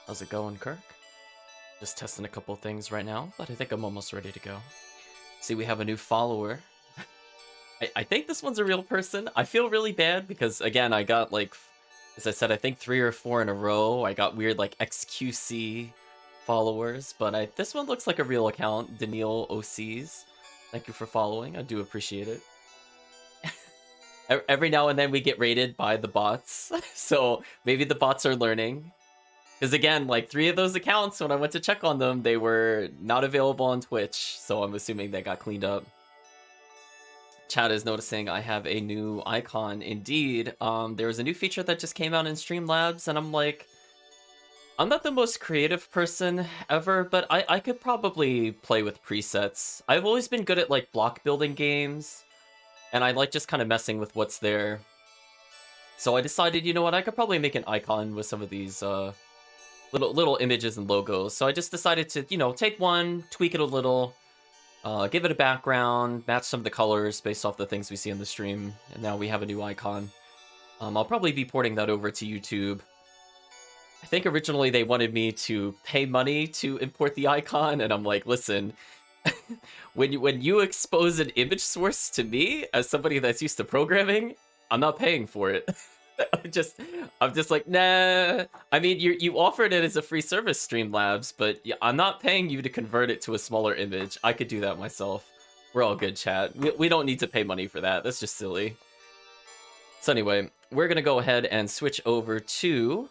How's it going, Kirk? Just testing a couple things right now, but I think I'm almost ready to go. See, we have a new follower. I think this one's a real person. I feel really bad because, again, I got, like, as I said, I think 3 or 4 in a row. I got weird, like, XQC followers, but this one looks like a real account. Daniil OCs. Thank you for following. I do appreciate it. Every now and then we get raided by the bots, so maybe the bots are learning. Because again, like 3 of those accounts, when I went to check on them, they were not available on Twitch, so I'm assuming they got cleaned up. Chat is noticing I have a new icon. Indeed, there was a new feature that just came out in Streamlabs, and I'm like, I'm not the most creative person ever, but I could probably play with presets. I've always been good at like block building games, and I like just kind of messing with what's there. So I decided, you know what, I could probably make an icon with some of these little images and logos. So I just decided to, you know, take one, tweak it a little, give it a background, match some of the colors based off the things we see in the stream, and now we have a new icon. I'll probably be porting that over to YouTube. I think originally they wanted me to pay money to import the icon, and I'm like, listen, when you expose an image source to me as somebody that's used to programming, I'm not paying for it. I'm just like, nah. I mean, you offered it as a free service, Streamlabs, but I'm not paying you to convert it to a smaller image. I could do that myself. We're all good, chat. We don't need to pay money for that. That's just silly. So anyway, we're gonna go ahead and switch over to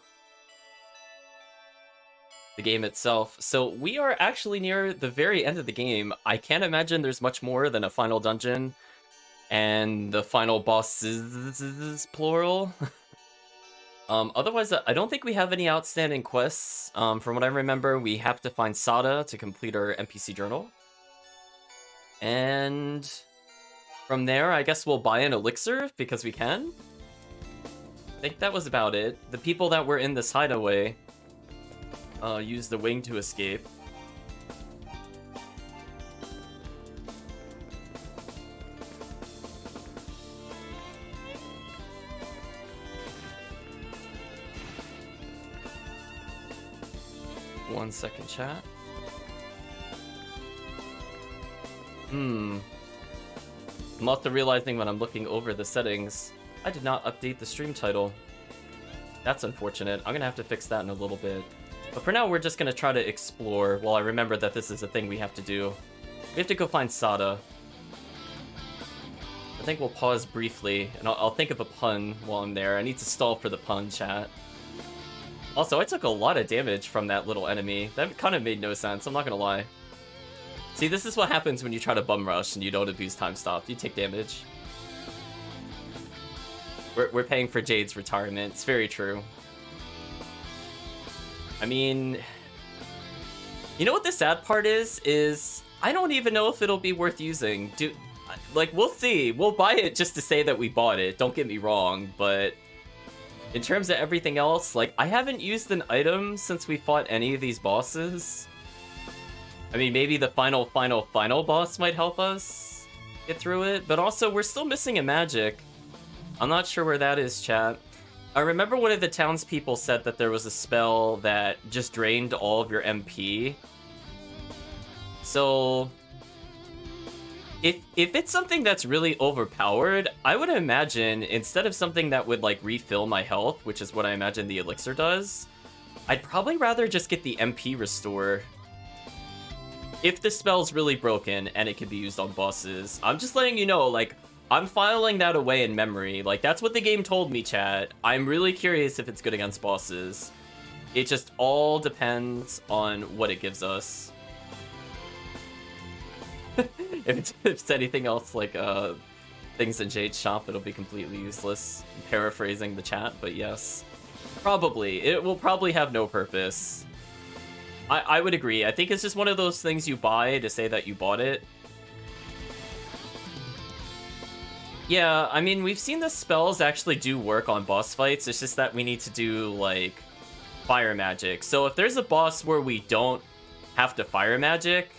the game itself. So we are actually near the very end of the game. I can't imagine there's much more than a final dungeon and the final boss is plural. Otherwise, I don't think we have any outstanding quests. From what I remember, we have to find Sada to complete our NPC journal. And from there, I guess we'll buy an elixir because we can. I think that was about it. The people that were in this hideaway used the wing to escape. One second, chat. I'm also realizing when I'm looking over the settings, I did not update the stream title. That's unfortunate. I'm gonna have to fix that in a little bit. But for now, we're just gonna try to explore while I remember that this is a thing we have to do. We have to go find Sada. I think we'll pause briefly, and I'll think of a pun while I'm there. I need to stall for the pun, chat. Also, I took a lot of damage from that little enemy. That kind of made no sense, I'm not gonna lie. See, this is what happens when you try to bum rush and you don't abuse time stop. You take damage. We're paying for Jade's retirement. It's very true. I mean, you know what the sad part is I don't even know if it'll be worth using. Like, we'll see. We'll buy it just to say that we bought it. Don't get me wrong, but in terms of everything else, like, I haven't used an item since we fought any of these bosses. I mean, maybe the final boss might help us get through it, but also we're still missing a magic. I'm not sure where that is, chat. I remember one of the townspeople said that there was a spell that just drained all of your MP. So if it's something that's really overpowered, I would imagine instead of something that would like refill my health, which is what I imagine the elixir does, I'd probably rather just get the MP restore. If the spell's really broken and it can be used on bosses, I'm just letting you know, like, I'm filing that away in memory. Like, that's what the game told me, chat. I'm really curious if it's good against bosses. It just all depends on what it gives us. If it's anything else like things in Jade's shop, it'll be completely useless. I'm paraphrasing the chat, but yes. Probably. It will probably have no purpose. I would agree. I think it's just one of those things you buy to say that you bought it. Yeah, I mean, we've seen the spells actually do work on boss fights. It's just that we need to do, like, fire magic. So if there's a boss where we don't have to fire magic,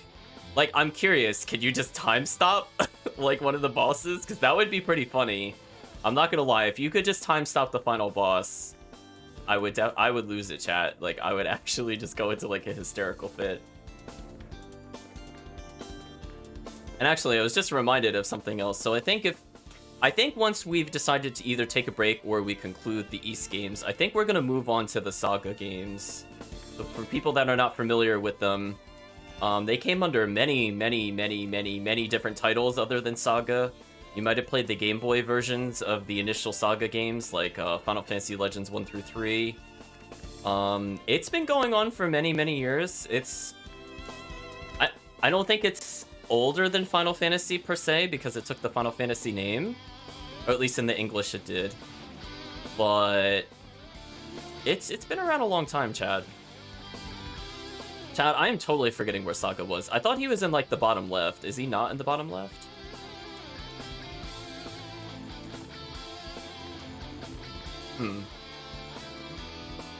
like, I'm curious, can you just time stop, like, one of the bosses? Because that would be pretty funny. I'm not gonna lie, if you could just time stop the final boss, I would lose it, chat. Like, I would actually just go into like a hysterical fit. And actually, I was just reminded of something else. So I think once we've decided to either take a break or we conclude the East games, I think we're gonna move on to the Saga games. So for people that are not familiar with them, they came under many different titles other than Saga. You might have played the Game Boy versions of the initial Saga games, like Final Fantasy Legends 1 through 3. It's been going on for many years. I don't think it's older than Final Fantasy per se, because it took the Final Fantasy name. Or at least in the English it did. But it's been around a long time, Chad. Chad, I am totally forgetting where Saga was. I thought he was in like the bottom left. Is he not in the bottom left?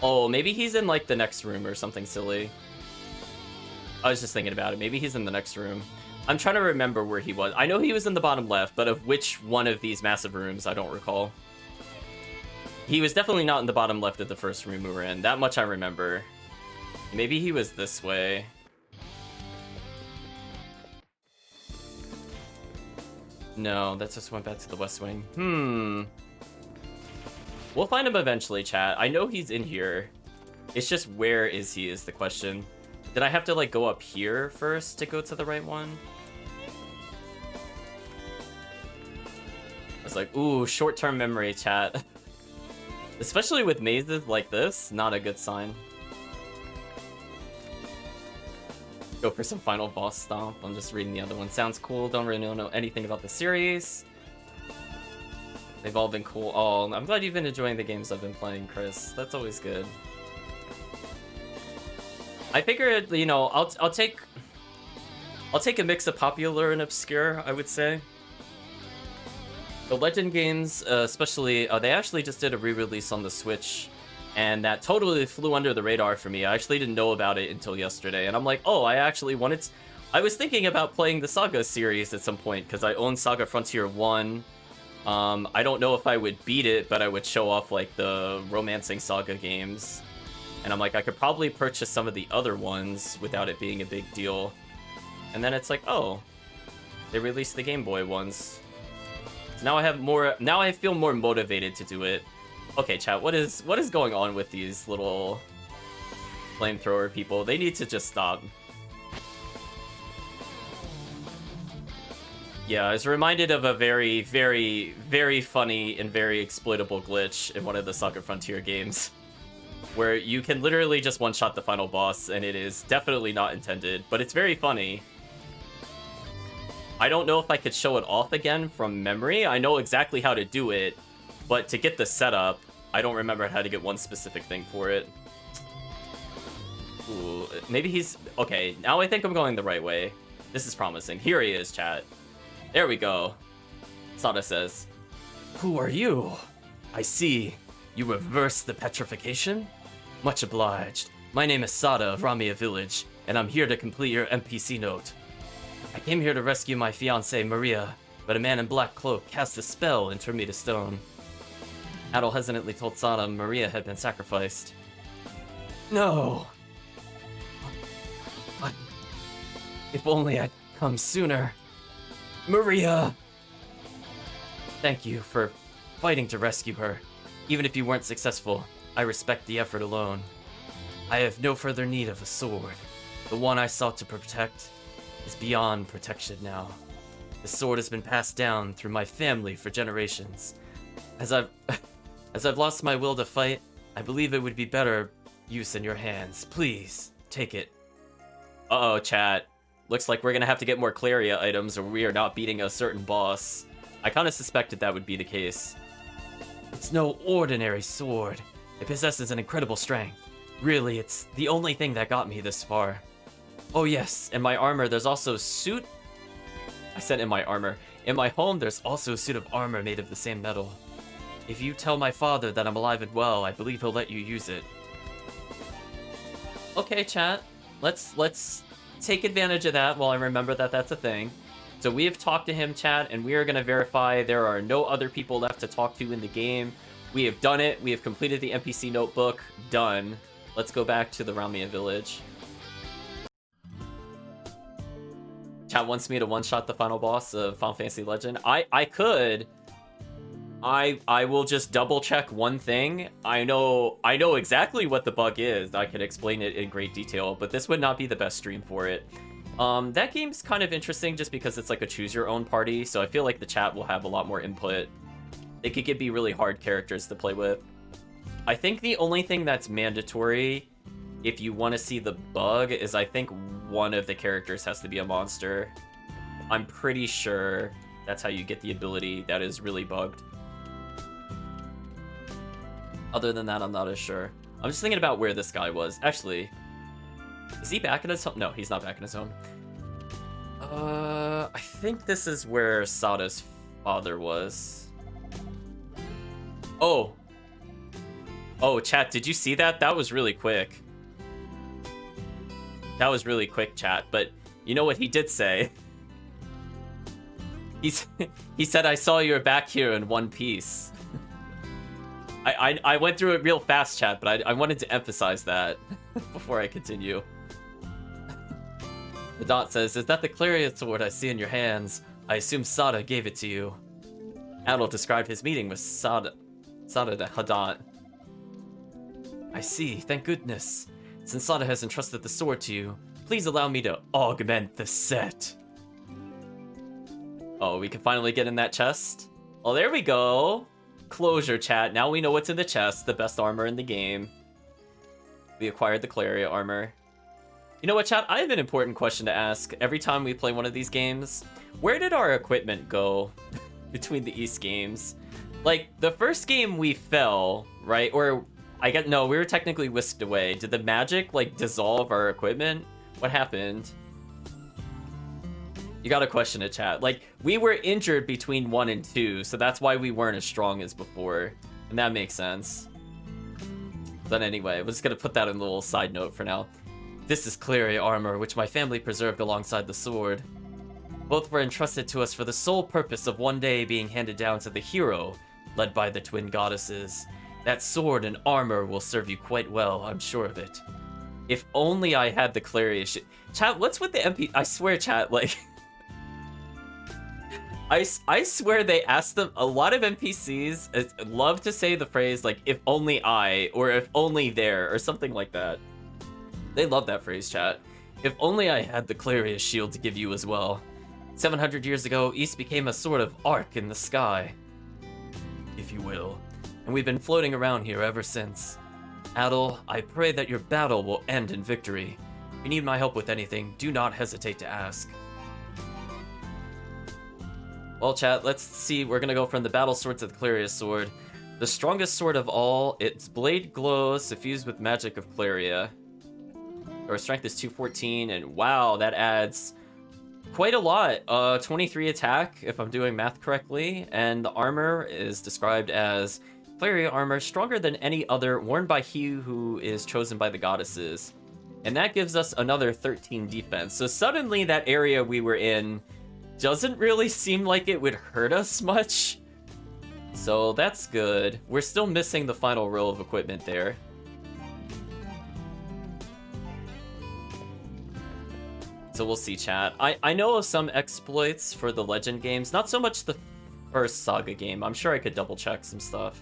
Oh, maybe he's in like the next room or something silly. I was just thinking about it. Maybe he's in the next room. I'm trying to remember where he was. I know he was in the bottom left, but of which one of these massive rooms, I don't recall. He was definitely not in the bottom left of the first room we were in. That much I remember. Maybe he was this way. No, that just went back to the West Wing. We'll find him eventually, chat. I know he's in here. It's just where is he is the question. Did I have to like go up here first to go to the right one? I was like, ooh, short-term memory, chat. Especially with mazes like this, not a good sign. Go for some final boss stomp. I'm just reading the other one. Sounds cool. Don't really know anything about the series. They've all been cool. Oh, I'm glad you've been enjoying the games I've been playing, Chris. That's always good. I figured, you know, I'll take a mix of popular and obscure, I would say. The Legend games, especially, they actually just did a re-release on the Switch, and that totally flew under the radar for me. I actually didn't know about it until yesterday, and I'm like, oh, I actually wanted to... I was thinking about playing the Saga series at some point, because I own Saga Frontier 1. I don't know if I would beat it, but I would show off, like, the Romancing Saga games. And I'm like, I could probably purchase some of the other ones without it being a big deal. And then it's like, oh, they released the Game Boy ones. So now I have more. Now I feel more motivated to do it. Okay, chat. What is going on with these little flamethrower people? They need to just stop. Yeah, I was reminded of a very funny and very exploitable glitch in one of the Saga Frontier games, where you can literally just one-shot the final boss, and it is definitely not intended, but it's very funny. I don't know if I could show it off again from memory. I know exactly how to do it, but to get the setup, I don't remember how to get one specific thing for it. Ooh, maybe he's... Okay, now I think I'm going the right way. This is promising. Here he is, chat. There we go. Sada says, "Who are you? I see. You reversed the petrification? Much obliged. My name is Sada of Ramia Village, and I'm here to complete your NPC note. I came here to rescue my fiancée, Maria, but a man in black cloak cast a spell and turned me to stone." Adol hesitantly told Sada Maria had been sacrificed. No! But if only I'd come sooner. Maria! Thank you for fighting to rescue her. Even if you weren't successful, I respect the effort alone. I have no further need of a sword. The one I sought to protect is beyond protection now. The sword has been passed down through my family for generations. As I've lost my will to fight, I believe it would be better use in your hands. Please, take it. Uh-oh, chat. Looks like we're gonna have to get more Claria items or we are not beating a certain boss. I kinda suspected that would be the case. It's no ordinary sword. It possesses an incredible strength. Really, it's the only thing that got me this far. Oh yes, in my armor there's also a suit... I said in my armor. In my home there's also a suit of armor made of the same metal. If you tell my father that I'm alive and well, I believe he'll let you use it. Okay, chat. Let's take advantage of that while I remember that that's a thing. So we have talked to him, chat, and we are going to verify there are no other people left to talk to in the game. We have done it. We have completed the NPC notebook. Done. Let's go back to the Ramia village. Chat wants me to one-shot the final boss of Final Fantasy Legend. I could. I will just double-check one thing. I know exactly what the bug is. I could explain it in great detail, but this would not be the best stream for it. That game's kind of interesting just because it's like a choose-your-own party, so I feel like the chat will have a lot more input. It could be really hard characters to play with. I think the only thing that's mandatory if you want to see the bug is I think one of the characters has to be a monster. I'm pretty sure that's how you get the ability that is really bugged. Other than that, I'm not as sure. I'm just thinking about where this guy was. Actually, is he back in his home? No, he's not back in his home. I think this is where Sada's father was. Oh, chat, did you see that? That was really quick. That was really quick, chat. But you know what he did say? He said, I saw you were back here in one piece. I went through it real fast, chat, but I wanted to emphasize that before I continue. The dot says, is that the Clarion sword I see in your hands? I assume Sada gave it to you. Adol described his meeting with Sada the Hadot. I see, thank goodness. Since Sada has entrusted the sword to you, please allow me to augment the set. Oh, we can finally get in that chest? Oh, there we go. Closure, chat. Now we know what's in the chest, the best armor in the game. We acquired the Claria armor. You know what, chat? I have an important question to ask every time we play one of these games. Where did our equipment go between the East games? Like, the first game we fell, right? Or, no, we were technically whisked away. Did the magic, like, dissolve our equipment? What happened? You gotta question it, chat. Like, we were injured between 1 and 2, so that's why we weren't as strong as before. And that makes sense. But anyway, we're just gonna put that in a little side note for now. This is Claria armor, which my family preserved alongside the sword. Both were entrusted to us for the sole purpose of one day being handed down to the hero, led by the twin goddesses. That sword and armor will serve you quite well, I'm sure of it. If only I had the Claria shit. Chat, what's with the MP? I swear, chat, like... I swear they asked them, a lot of NPCs love to say the phrase, like, if only I, or if only there, or something like that. They love that phrase, chat. If only I had the Claria shield to give you as well. 700 years ago, East became a sort of arc in the sky, if you will. And we've been floating around here ever since. Adol, I pray that your battle will end in victory. If you need my help with anything, do not hesitate to ask. Well, chat, let's see. We're gonna go from the battle sword to the Claria sword. The strongest sword of all, its blade glows, suffused with magic of Claria. Our strength is 214, and wow, that adds quite a lot. 23 attack, if I'm doing math correctly, and the armor is described as Claria armor, stronger than any other, worn by he who is chosen by the goddesses. And that gives us another 13 defense. So suddenly that area we were in doesn't really seem like it would hurt us much. So that's good. We're still missing the final row of equipment there. So we'll see, chat. I know of some exploits for the Legend games, not so much the first Saga game. I'm sure I could double check some stuff.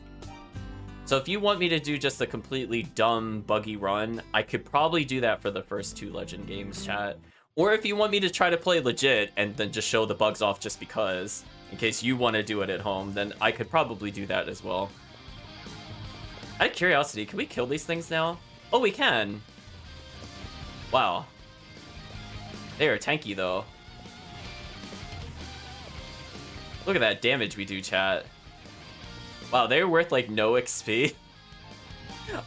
So if you want me to do just a completely dumb, buggy run, I could probably do that for the first 2 Legend games, chat. Or if you want me to try to play legit and then just show the bugs off just because, in case you want to do it at home, then I could probably do that as well. Out of curiosity, can we kill these things now? Oh, we can. Wow. They are tanky, though. Look at that damage we do, chat. Wow, they're worth, like, no XP.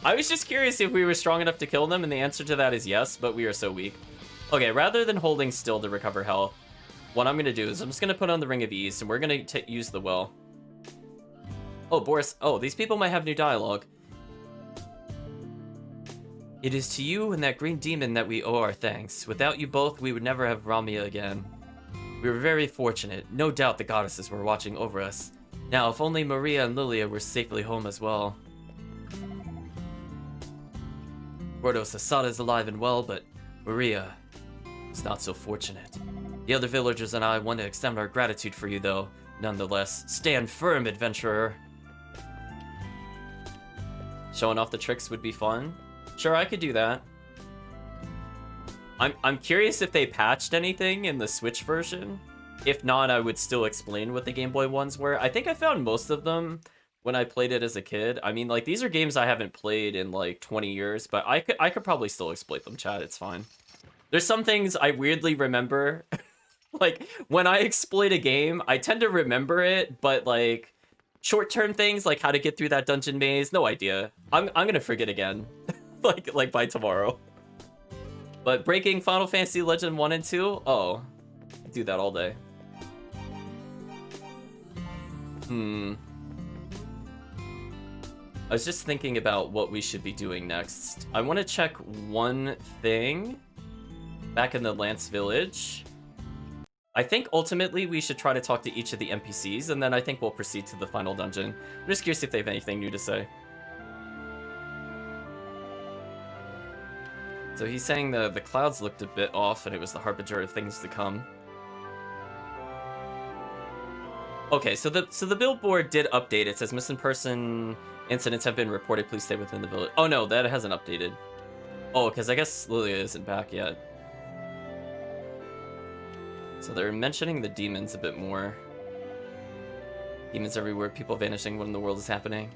I was just curious if we were strong enough to kill them, and the answer to that is yes, but we are so weak. Okay, rather than holding still to recover health, what I'm going to do is I'm just going to put on the Ring of Ease, and we're going to use the well. Oh, Boris. Oh, these people might have new dialogue. It is to you and that green demon that we owe our thanks. Without you both, we would never have Ramia again. We were very fortunate. No doubt the goddesses were watching over us. Now, if only Maria and Lilia were safely home as well. Gordos Asada is alive and well, but Maria is not so fortunate. The other villagers and I want to extend our gratitude for you, though. Nonetheless, stand firm, adventurer. Showing off the tricks would be fun. Sure, I could do that. I'm curious if they patched anything in the Switch version. If not, I would still explain what the Game Boy ones were. I think I found most of them when I played it as a kid. I mean, like, these are games I haven't played in like 20 years, but I could probably still exploit them, chat. It's fine. There's some things I weirdly remember. Like, when I exploit a game, I tend to remember it, but like short-term things like how to get through that dungeon maze, no idea. I'm gonna forget again. like by tomorrow. But breaking Final Fantasy Legend 1 and 2? Oh, I do that all day. I was just thinking about what we should be doing next. I want to check one thing back in the Lance Village. I think ultimately we should try to talk to each of the NPCs, and then I think we'll proceed to the final dungeon. I'm just curious if they have anything new to say. So he's saying the clouds looked a bit off, and it was the harbinger of things to come. Okay, so the billboard did update. It says missing person incidents have been reported. Please stay within the village. Oh no, that hasn't updated. Oh, because I guess Lilia isn't back yet. So they're mentioning the demons a bit more. Demons everywhere, people vanishing when the world is happening.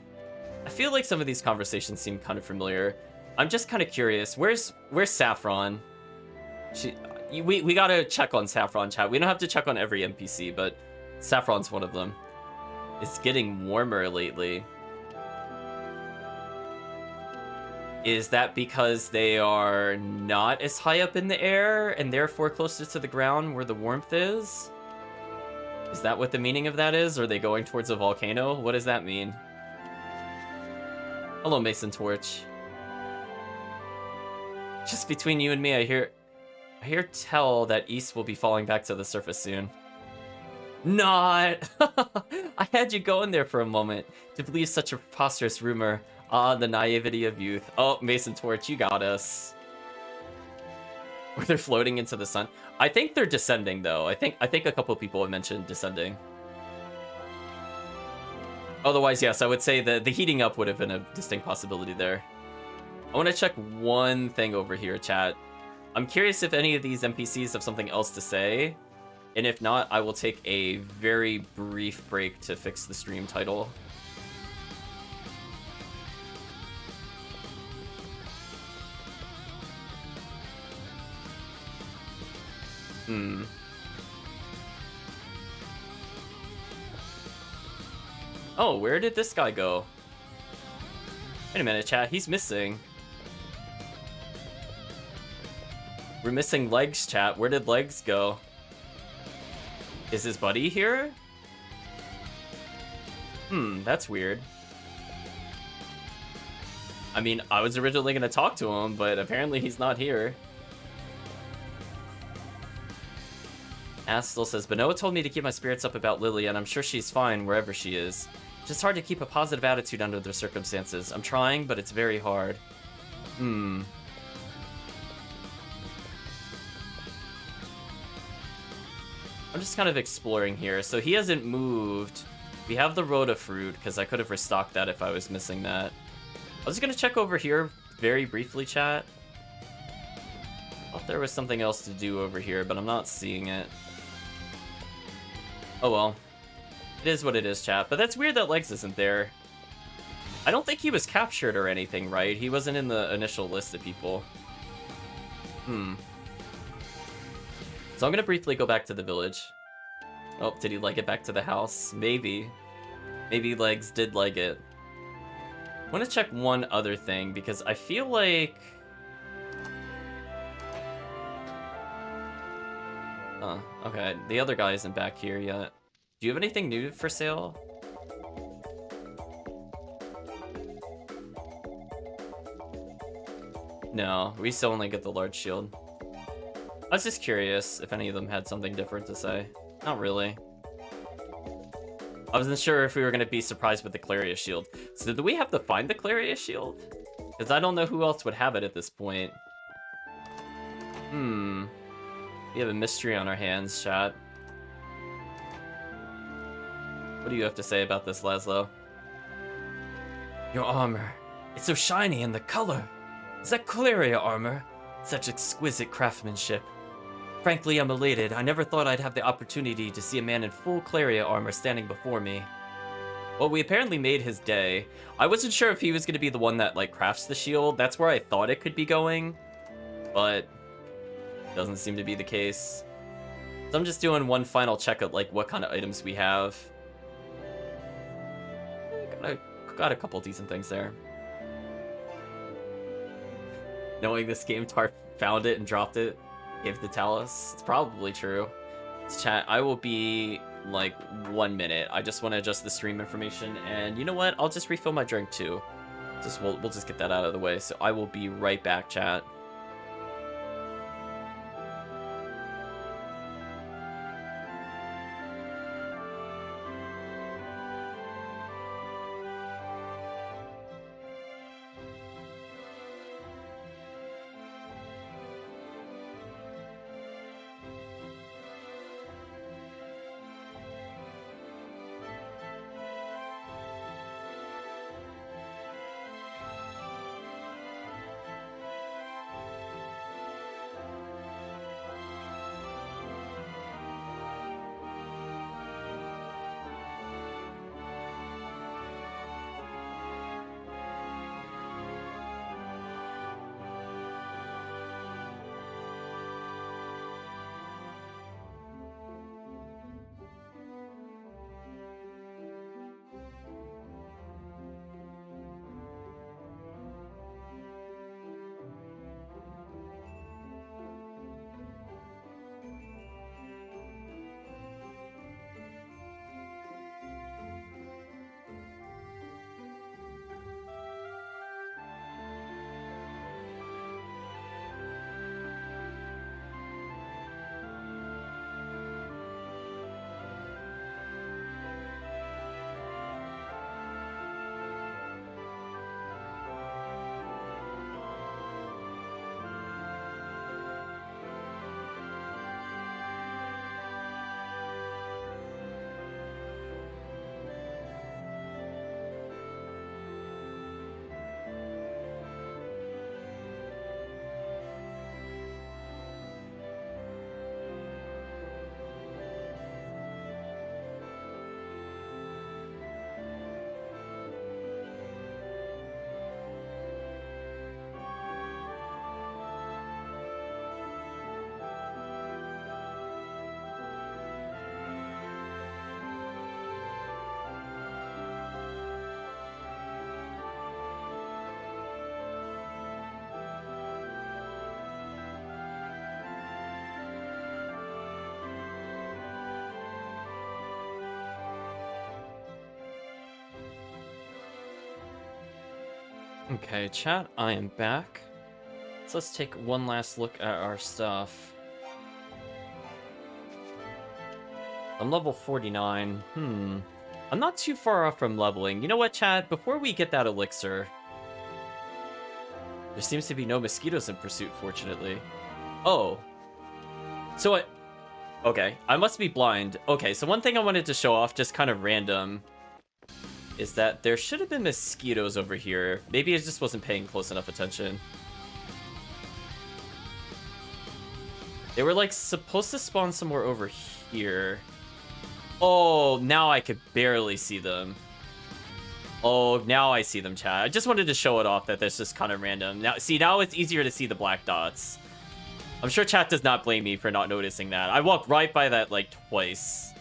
I feel like some of these conversations seem kind of familiar. I'm just kind of curious. Where's Saffron? We gotta check on Saffron, chat. We don't have to check on every NPC, but Saffron's one of them. It's getting warmer lately. Is that because they are not as high up in the air and therefore closer to the ground where the warmth is? Is that what the meaning of that is? Are they going towards a volcano? What does that mean? Hello, Mason Torch. Just between you and me, I hear tell that East will be falling back to the surface soon. Not! I had you going there for a moment to believe such a preposterous rumor. Ah, the naivety of youth. Oh, Mason Torch, you got us. Or they're floating into the sun. I think they're descending, though. I think a couple people have mentioned descending. Otherwise, yes, I would say the heating up would have been a distinct possibility there. I want to check one thing over here, chat. I'm curious if any of these NPCs have something else to say. And if not, I will take a very brief break to fix the stream title. Oh, where did this guy go? Wait a minute, chat. He's missing. We're missing Legs, chat. Where did Legs go? Is his buddy here? That's weird. I mean, I was originally gonna talk to him, but apparently he's not here. Astel says, Benoa told me to keep my spirits up about Lily, and I'm sure she's fine wherever she is. It's just hard to keep a positive attitude under the circumstances. I'm trying, but it's very hard. I'm just kind of exploring here. So he hasn't moved. We have the Rhoda fruit, because I could have restocked that if I was missing that. I was going to check over here very briefly, chat. Thought there was something else to do over here, but I'm not seeing it. Oh well. It is what it is, chat. But that's weird that Legs isn't there. I don't think he was captured or anything, right? He wasn't in the initial list of people. So I'm gonna briefly go back to the village. Oh, did he leg it back to the house? Maybe. Maybe Legs did leg it. I want to check one other thing, because I feel like... okay. The other guy isn't back here yet. Do you have anything new for sale? No, we still only get the large shield. I was just curious if any of them had something different to say. Not really. I wasn't sure if we were going to be surprised with the Claria shield. So do we have to find the Claria shield? Because I don't know who else would have it at this point. We have a mystery on our hands, chat. What do you have to say about this, Laszlo? Your armor. It's so shiny, and the color. Is that Claria armor? Such exquisite craftsmanship. Frankly, I'm elated. I never thought I'd have the opportunity to see a man in full Claria armor standing before me. Well, we apparently made his day. I wasn't sure if he was going to be the one that, like, crafts the shield. That's where I thought it could be going. But doesn't seem to be the case. So I'm just doing one final check of, like, what kind of items we have. Got a couple decent things there. Knowing this game, Tarp found it and dropped it, gave it to Talus. It's probably true. Chat, I will be like 1 minute. I just want to adjust the stream information, and you know what? I'll just refill my drink too. We'll just get that out of the way. So I will be right back, chat. Okay, chat, I am back. So let's take one last look at our stuff. I'm level 49. I'm not too far off from leveling. You know what, chat? Before we get that elixir, there seems to be no mosquitoes in pursuit, fortunately. Oh. So okay, I must be blind. Okay, so one thing I wanted to show off, just kind of random, is that there should have been mosquitoes over here. Maybe I just wasn't paying close enough attention. They were, like, supposed to spawn somewhere over here. Oh, now I could barely see them. Oh, now I see them, chat. I just wanted to show it off that that's just kind of random. Now, see, now it's easier to see the black dots. I'm sure chat does not blame me for not noticing that. I walked right by that, like, twice.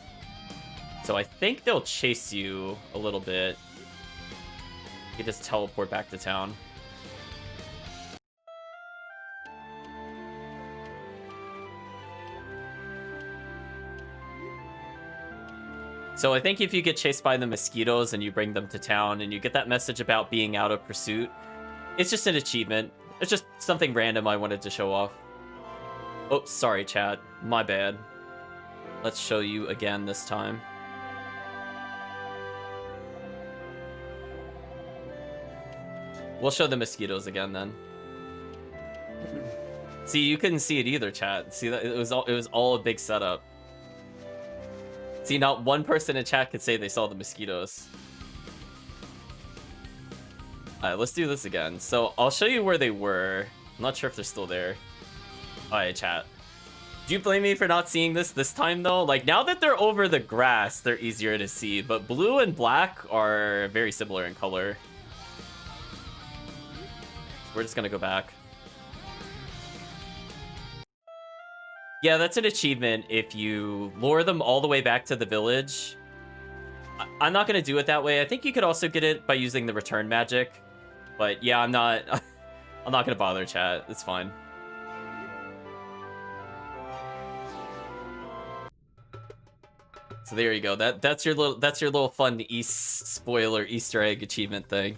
So I think they'll chase you a little bit. You just teleport back to town. So I think if you get chased by the mosquitoes and you bring them to town and you get that message about being out of pursuit, it's just an achievement. It's just something random I wanted to show off. Oh, sorry, chat. My bad. Let's show you again this time. We'll show the mosquitoes again then. See, you couldn't see it either, chat. See that it was all a big setup. See, not one person in chat could say they saw the mosquitoes. Alright, let's do this again. So I'll show you where they were. I'm not sure if they're still there. Alright, chat. Do you blame me for not seeing this time though? Like, now that they're over the grass, they're easier to see, but blue and black are very similar in color. We're just gonna go back. Yeah, that's an achievement if you lure them all the way back to the village. I'm not gonna do it that way. I think you could also get it by using the return magic. But yeah, I'm not gonna bother, chat. It's fine. So there you go. That's your little fun spoiler Easter egg achievement thing.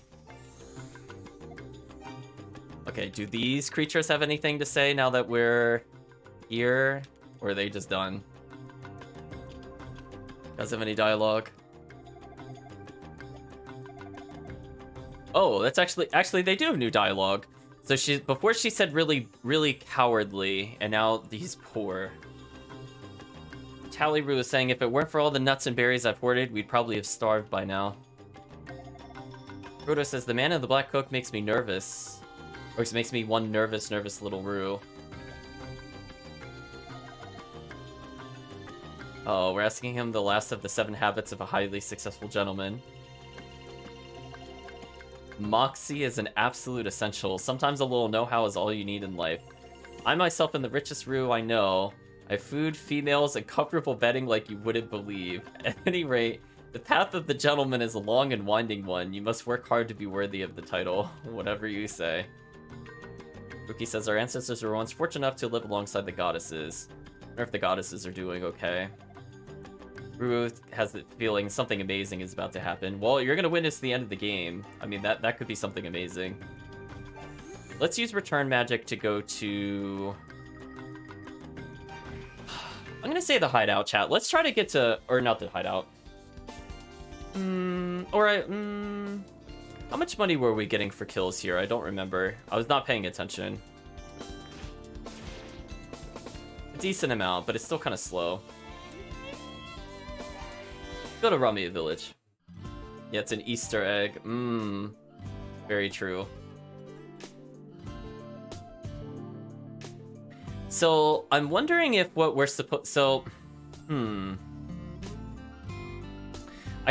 Okay, do these creatures have anything to say now that we're here, or are they just done? Does have any dialogue? Oh, that's actually they do have new dialogue. So before she said really cowardly, and now he's poor. Tallyru is saying, if it weren't for all the nuts and berries I've hoarded, we'd probably have starved by now. Frodo says, the man in the black cloak makes me nervous. Or it makes me one nervous little Roo. Oh, we're asking him the last of the 7 habits of a highly successful gentleman. Moxie is an absolute essential. Sometimes a little know-how is all you need in life. I myself am the richest Roo I know. I have food, females, and comfortable bedding like you wouldn't believe. At any rate, the path of the gentleman is a long and winding one. You must work hard to be worthy of the title. Whatever you say. Rookie says, our ancestors were once fortunate enough to live alongside the goddesses. I wonder if the goddesses are doing okay. Ruth has the feeling something amazing is about to happen. Well, you're gonna witness the end of the game. I mean, that could be something amazing. Let's use return magic to go to... I'm gonna say the hideout, chat. Let's try to get to... Or not the hideout. How much money were we getting for kills here? I don't remember. I was not paying attention. A decent amount, but it's still kind of slow. Go to Ramia Village. Yeah, it's an Easter egg. Very true. So, I'm wondering if what we're supposed... So, I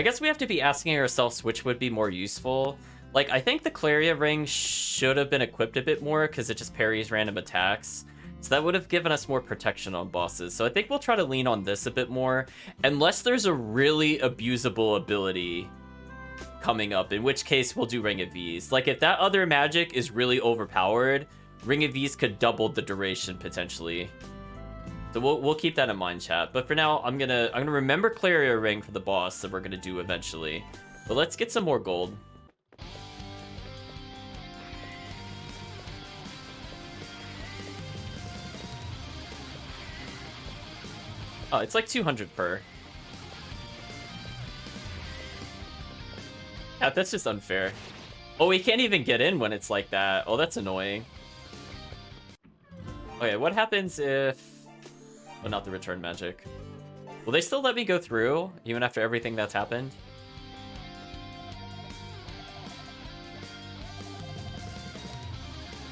guess we have to be asking ourselves which would be more useful. Like, I think the Claria ring should have been equipped a bit more because it just parries random attacks. So that would have given us more protection on bosses. So I think we'll try to lean on this a bit more. Unless there's a really abusable ability coming up, in which case we'll do Ring of V's. Like, if that other magic is really overpowered, Ring of V's could double the duration potentially. So we'll keep that in mind, chat. But for now, I'm gonna remember Claria ring for the boss that we're gonna do eventually. But let's get some more gold. Oh, it's like 200 per. Yeah, that's just unfair. Oh, we can't even get in when it's like that. Oh, that's annoying. Okay, what happens if... Well, not the return magic. Will they still let me go through, even after everything that's happened?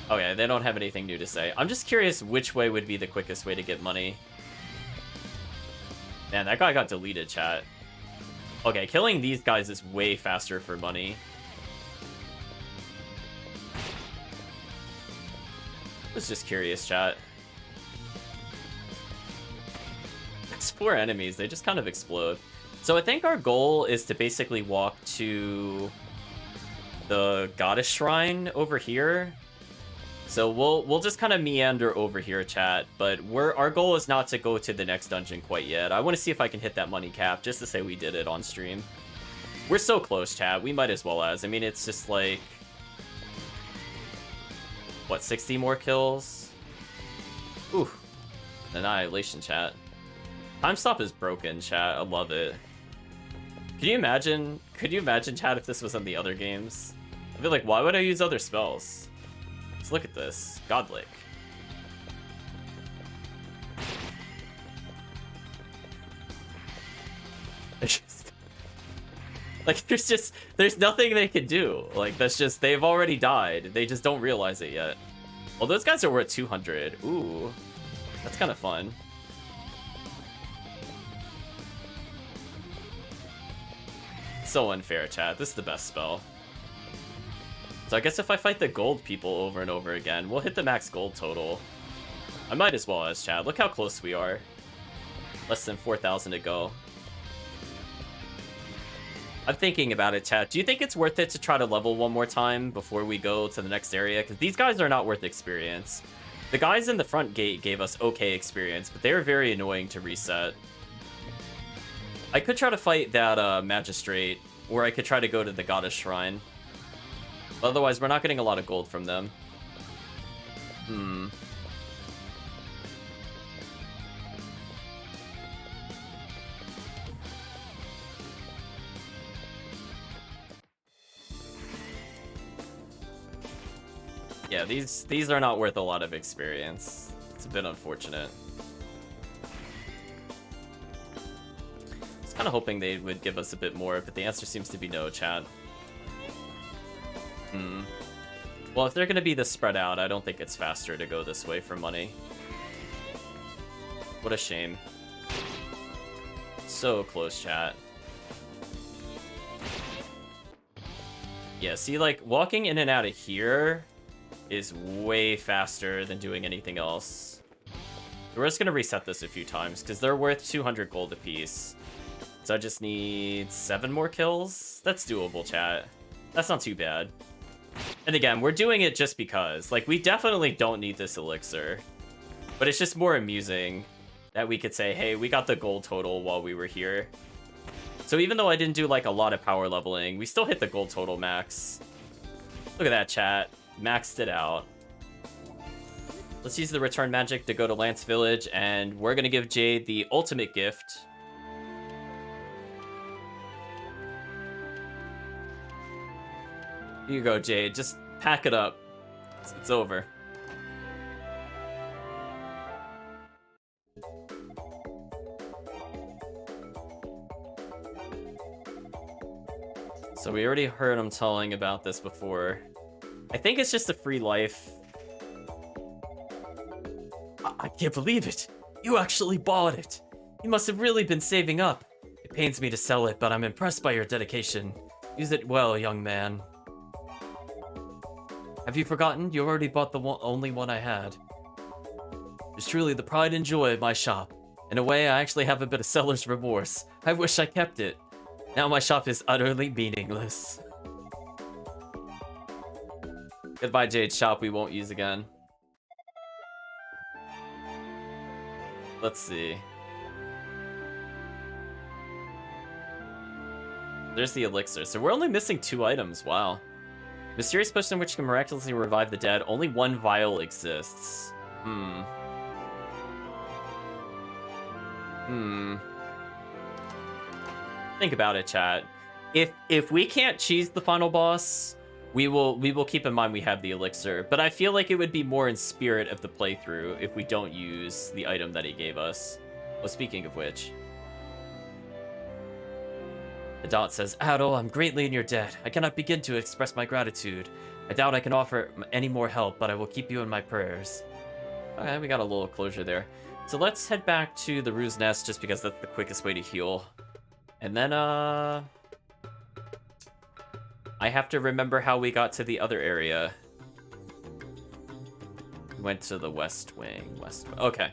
Okay, they don't have anything new to say. I'm just curious which way would be the quickest way to get money. Man, that guy got deleted, chat. Okay, killing these guys is way faster for money. I was just curious, chat. These poor enemies, they just kind of explode. So I think our goal is to basically walk to the goddess shrine over here. So we'll just kind of meander over here, chat. But our goal is not to go to the next dungeon quite yet. I want to see if I can hit that money cap just to say we did it on stream. We're so close, chat. We might as well as. I mean, it's just like... What, 60 more kills? Ooh. Annihilation, chat. Time stop is broken, chat. I love it. Could you imagine, chat, if this was in the other games? I feel like, why would I use other spells? Let's look at this. Godlick. Like, there's nothing they can do. Like, that's just, they've already died. They just don't realize it yet. Well, those guys are worth 200. Ooh, that's kind of fun. So unfair, chat. This is the best spell. So I guess if I fight the gold people over and over again, we'll hit the max gold total. I might as well as chat. Look how close we are. Less than 4,000 to go. I'm thinking about it, chat. Do you think it's worth it to try to level one more time before we go to the next area? Because these guys are not worth experience. The guys in the front gate gave us okay experience, but they were very annoying to reset. I could try to fight that magistrate, or I could try to go to the goddess shrine. But otherwise, we're not getting a lot of gold from them. Yeah, these are not worth a lot of experience. It's a bit unfortunate. I was kind of hoping they would give us a bit more, but the answer seems to be no, chat. Well, if they're going to be this spread out, I don't think it's faster to go this way for money. What a shame. So close, chat. Yeah, see, like, walking in and out of here is way faster than doing anything else. We're just going to reset this a few times, because they're worth 200 gold apiece. So I just need 7 more kills? That's doable, chat. That's not too bad. And again, we're doing it just because. Like, we definitely don't need this elixir. But it's just more amusing that we could say, hey, we got the gold total while we were here. So even though I didn't do, like, a lot of power leveling, we still hit the gold total max. Look at that, chat. Maxed it out. Let's use the return magic to go to Lance Village, and we're going to give Jade the ultimate gift. Here you go, Jade. Just pack it up. It's over. So we already heard him telling about this before. I think it's just a free life. I can't believe it. You actually bought it. You must have really been saving up. It pains me to sell it, but I'm impressed by your dedication. Use it well, young man. Have you forgotten? You already bought the only one I had. It's truly the pride and joy of my shop. In a way, I actually have a bit of seller's remorse. I wish I kept it. Now my shop is utterly meaningless. Goodbye, Jade shop we won't use again. Let's see. There's the elixir. So we're only missing 2 items. Wow. Mysterious potion which can miraculously revive the dead. Only 1 vial exists. Think about it, chat. If we can't cheese the final boss, we will keep in mind we have the elixir. But I feel like it would be more in spirit of the playthrough if we don't use the item that he gave us. Well, speaking of which. The dot says, Adol, I'm greatly in your debt. I cannot begin to express my gratitude. I doubt I can offer any more help, but I will keep you in my prayers. Okay, we got a little closure there. So let's head back to the Ruse Nest, just because that's the quickest way to heal. And then, I have to remember how we got to the other area. We went to the West Wing. Okay.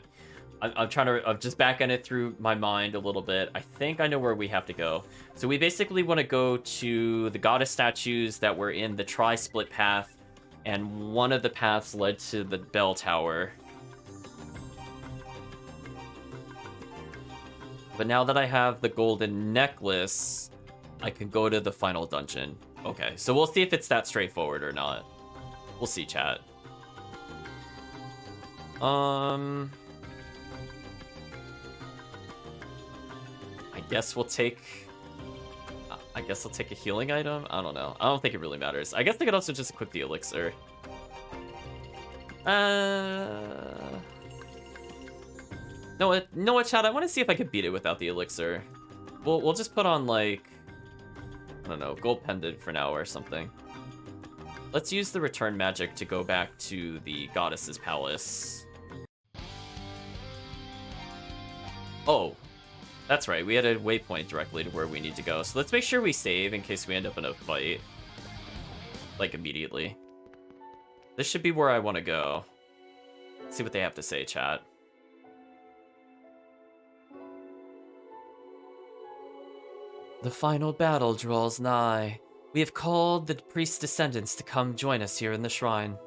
I'm just backing it through my mind a little bit. I think I know where we have to go. So we basically want to go to the goddess statues that were in the tri-split path, and one of the paths led to the bell tower. But now that I have the golden necklace, I can go to the final dungeon. Okay, so we'll see if it's that straightforward or not. We'll see, chat. I guess we'll take... guess I'll take a healing item. I don't know. I don't think it really matters. I guess I could also just equip the elixir. No, what, chat? I want to see if I could beat it without the elixir. We'll just put on, like, I don't know, gold pendant for now or something. Let's use the return magic to go back to the goddess's palace. Oh, that's right. We had a waypoint directly to where we need to go. So let's make sure we save in case we end up in a fight. Like, immediately. This should be where I want to go. Let's see what they have to say, chat. The final battle draws nigh. We have called the priest's descendants to come join us here in the shrine.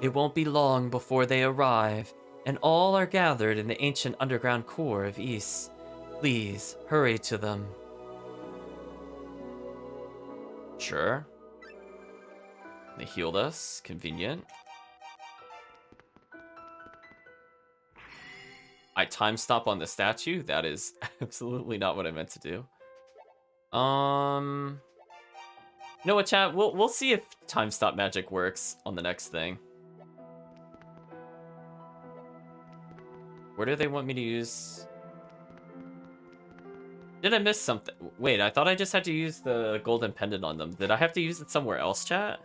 It won't be long before they arrive, and all are gathered in the ancient underground core of Ys. Please, hurry to them. Sure. They healed us. Convenient. I time stop on the statue? That is absolutely not what I meant to do. You know what, chat? We'll see if time stop magic works on the next thing. Where do they want me to use? Did I miss something? Wait, I thought I just had to use the golden pendant on them. Did I have to use it somewhere else, chat?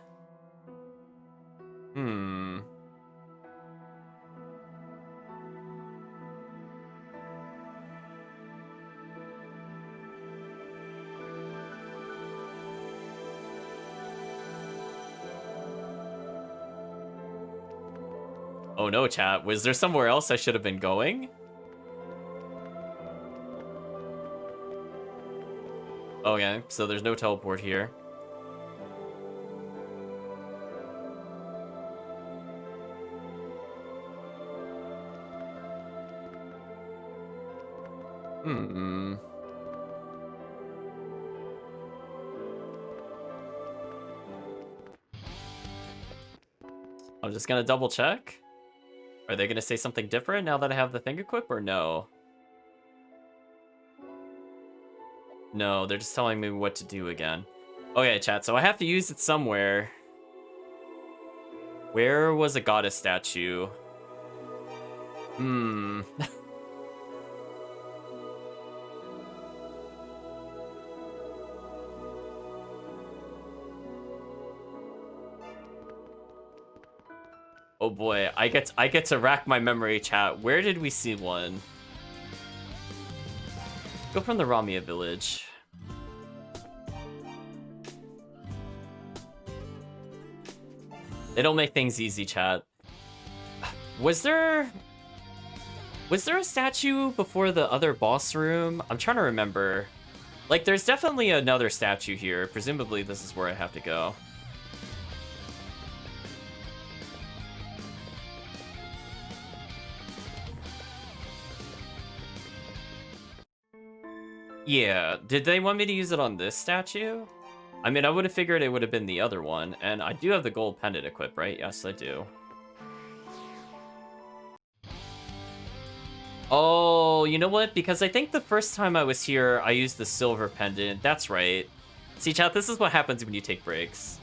Oh no, chat. Was there somewhere else I should have been going? Okay, so there's no teleport here. I'm just gonna double check. Are they gonna say something different now that I have the thing equipped, or no? No, they're just telling me what to do again. Okay, chat, so I have to use it somewhere. Where was a goddess statue? Oh boy, I get to rack my memory, chat. Where did we see one? Go from the Ramia village. They don't make things easy, chat. Was there a statue before the other boss room? I'm trying to remember. Like, there's definitely another statue here. Presumably, this is where I have to go. Yeah, did they want me to use it on this statue? I mean, I would have figured it would have been the other one, and I do have the gold pendant equipped, right? Yes, I do. Oh, you know what? Because I think the first time I was here, I used the silver pendant. That's right. See, chat, this is what happens when you take breaks.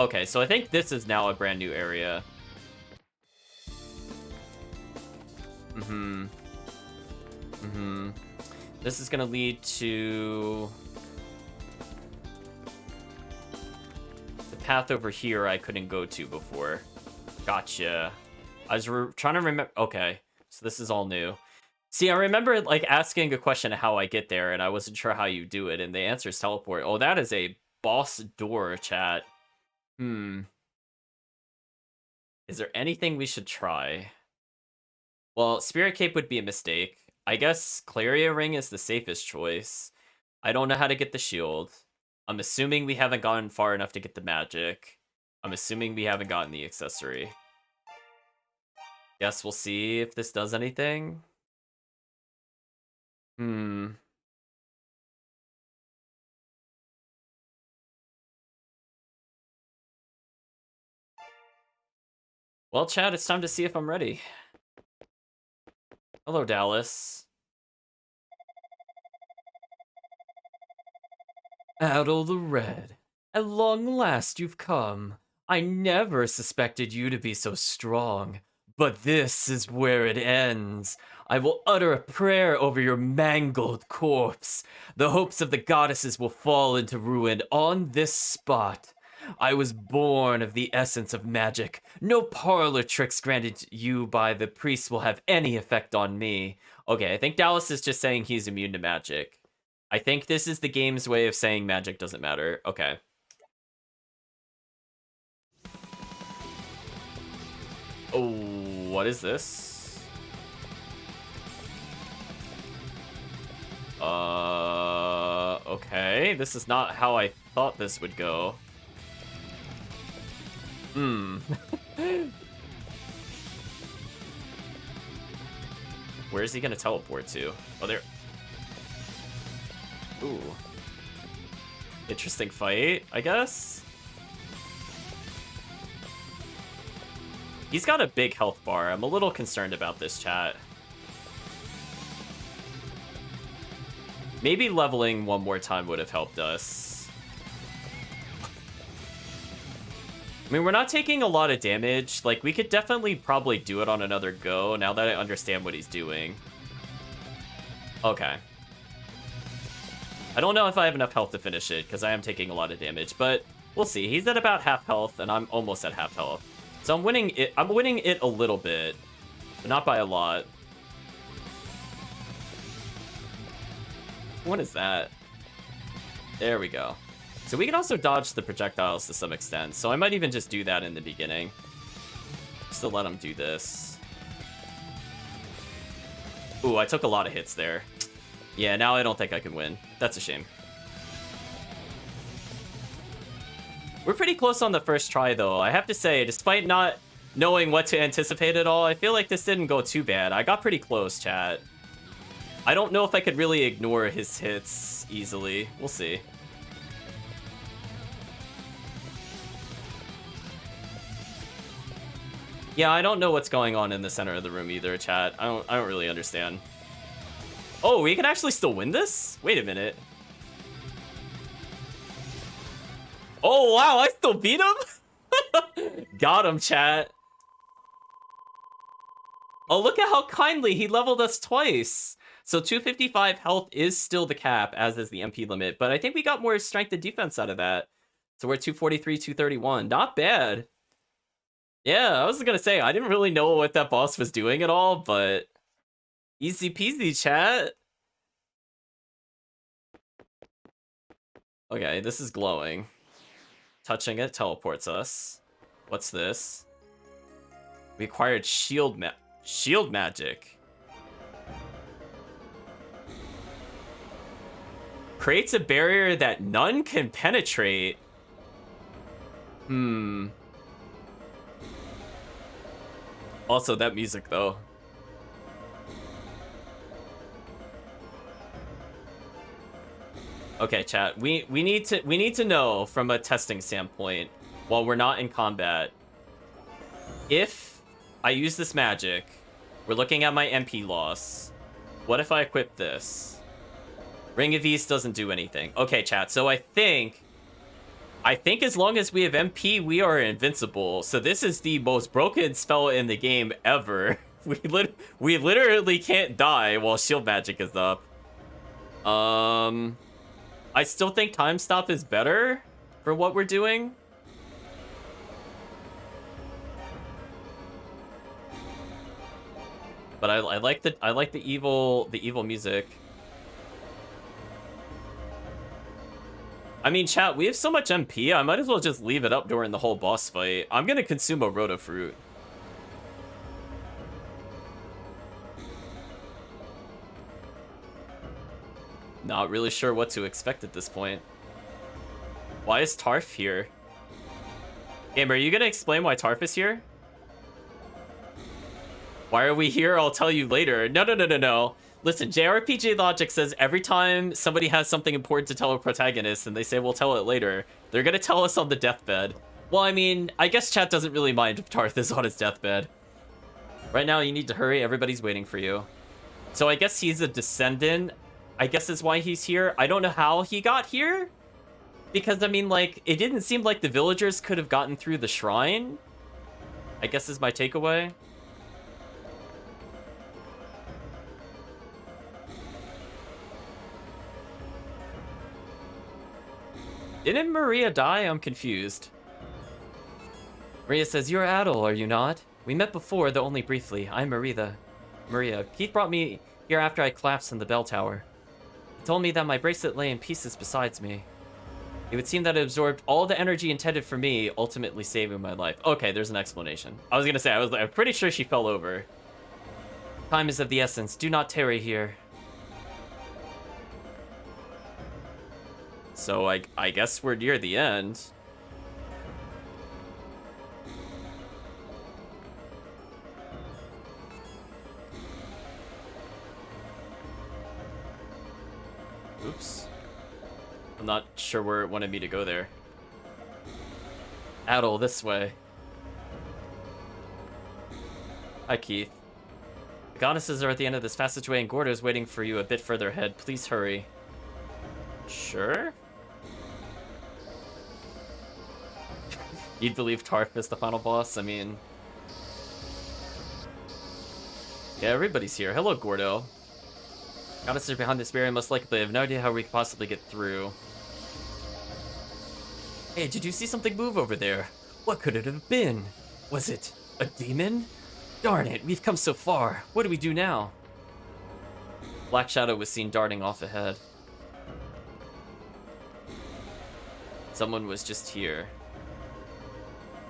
Okay, so I think this is now a brand new area. This is gonna lead to the path over here I couldn't go to before. Gotcha. I was trying to remember. Okay, so this is all new. See, I remember like asking a question of how I get there, and I wasn't sure how you do it, and the answer is teleport. Oh, that is a boss door, chat. Is there anything we should try? Well, Spirit Cape would be a mistake. I guess Claria Ring is the safest choice. I don't know how to get the shield. I'm assuming we haven't gotten far enough to get the magic. I'm assuming we haven't gotten the accessory. Guess we'll see if this does anything. Well, chat, it's time to see if I'm ready. Hello, Dallas. Adel the Red, at long last you've come. I never suspected you to be so strong, but this is where it ends. I will utter a prayer over your mangled corpse. The hopes of the goddesses will fall into ruin on this spot. I was born of the essence of magic. No parlor tricks granted you by the priest will have any effect on me. Okay, I think Dallas is just saying he's immune to magic. I think this is the game's way of saying magic doesn't matter. Okay. Oh, what is this? Okay. This is not how I thought this would go. Where is he gonna teleport to? Oh, there. Ooh. Interesting fight, I guess? He's got a big health bar. I'm a little concerned about this, chat. Maybe leveling one more time would have helped us. I mean, we're not taking a lot of damage. Like, we could definitely probably do it on another go now that I understand what he's doing. Okay. I don't know if I have enough health to finish it, because I am taking a lot of damage, but we'll see. He's at about half health, and I'm almost at half health. So I'm winning it a little bit, but not by a lot. What is that? There we go. So we can also dodge the projectiles to some extent, so I might even just do that in the beginning. Just to let him do this. Ooh, I took a lot of hits there. Yeah, now I don't think I can win. That's a shame. We're pretty close on the first try, though. I have to say, despite not knowing what to anticipate at all, I feel like this didn't go too bad. I got pretty close, chat. I don't know if I could really ignore his hits easily. We'll see. Yeah, I don't know what's going on in the center of the room either, chat. I don't really understand. Oh, we can actually still win this? Wait a minute. Oh, wow, I still beat him? Got him, chat. Oh, look at how kindly he leveled us twice. So 255 health is still the cap, as is the MP limit. But I think we got more strength and defense out of that. So we're 243, 231. Not bad. Yeah, I was gonna say, I didn't really know what that boss was doing at all, but... Easy peasy, chat. Okay, this is glowing. Touching it teleports us. What's this? We acquired shield magic. Creates a barrier that none can penetrate. Also, that music, though. Okay, chat. We need to know from a testing standpoint, while we're not in combat, if I use this magic, we're looking at my MP loss. What if I equip this? Ring of East doesn't do anything. Okay, chat. So I think as long as we have MP, we are invincible. So this is the most broken spell in the game ever. We literally can't die while shield magic is up. I still think time stop is better for what we're doing. But I like the evil music. I mean, chat, we have so much MP, I might as well just leave it up during the whole boss fight. I'm gonna consume a Rota Fruit. Not really sure what to expect at this point. Why is Tarf here? Gamer, are you gonna explain why Tarf is here? Why are we here? I'll tell you later. No. Listen, JRPG logic says every time somebody has something important to tell a protagonist and they say we'll tell it later, they're gonna tell us on the deathbed. Well, I mean, I guess chat doesn't really mind if Tarth is on his deathbed. Right now, you need to hurry. Everybody's waiting for you. So I guess he's a descendant. I guess is why he's here. I don't know how he got here. Because, I mean, like, it didn't seem like the villagers could have gotten through the shrine, I guess is my takeaway. Didn't Maria die? I'm confused. Maria says, "You're Adel, are you not? We met before, though only briefly. I'm Maria. Keith brought me here after I collapsed in the bell tower. He told me that my bracelet lay in pieces beside me. It would seem that it absorbed all the energy intended for me, ultimately saving my life." Okay, there's an explanation. I was gonna say, I'm pretty sure she fell over. Time is of the essence. Do not tarry here. So I guess we're near the end. Oops. I'm not sure where it wanted me to go there. Adel, this way. Hi, Keith. The goddesses are at the end of this passageway, and Gordo is waiting for you a bit further ahead. Please hurry. Sure? You'd believe Tarf is the final boss? I mean... yeah, everybody's here. Hello, Gordo. Goddesses are behind this barrier, most likely. I have no idea how we could possibly get through. Hey, did you see something move over there? What could it have been? Was it a demon? Darn it, we've come so far. What do we do now? Black Shadow was seen darting off ahead. Someone was just here.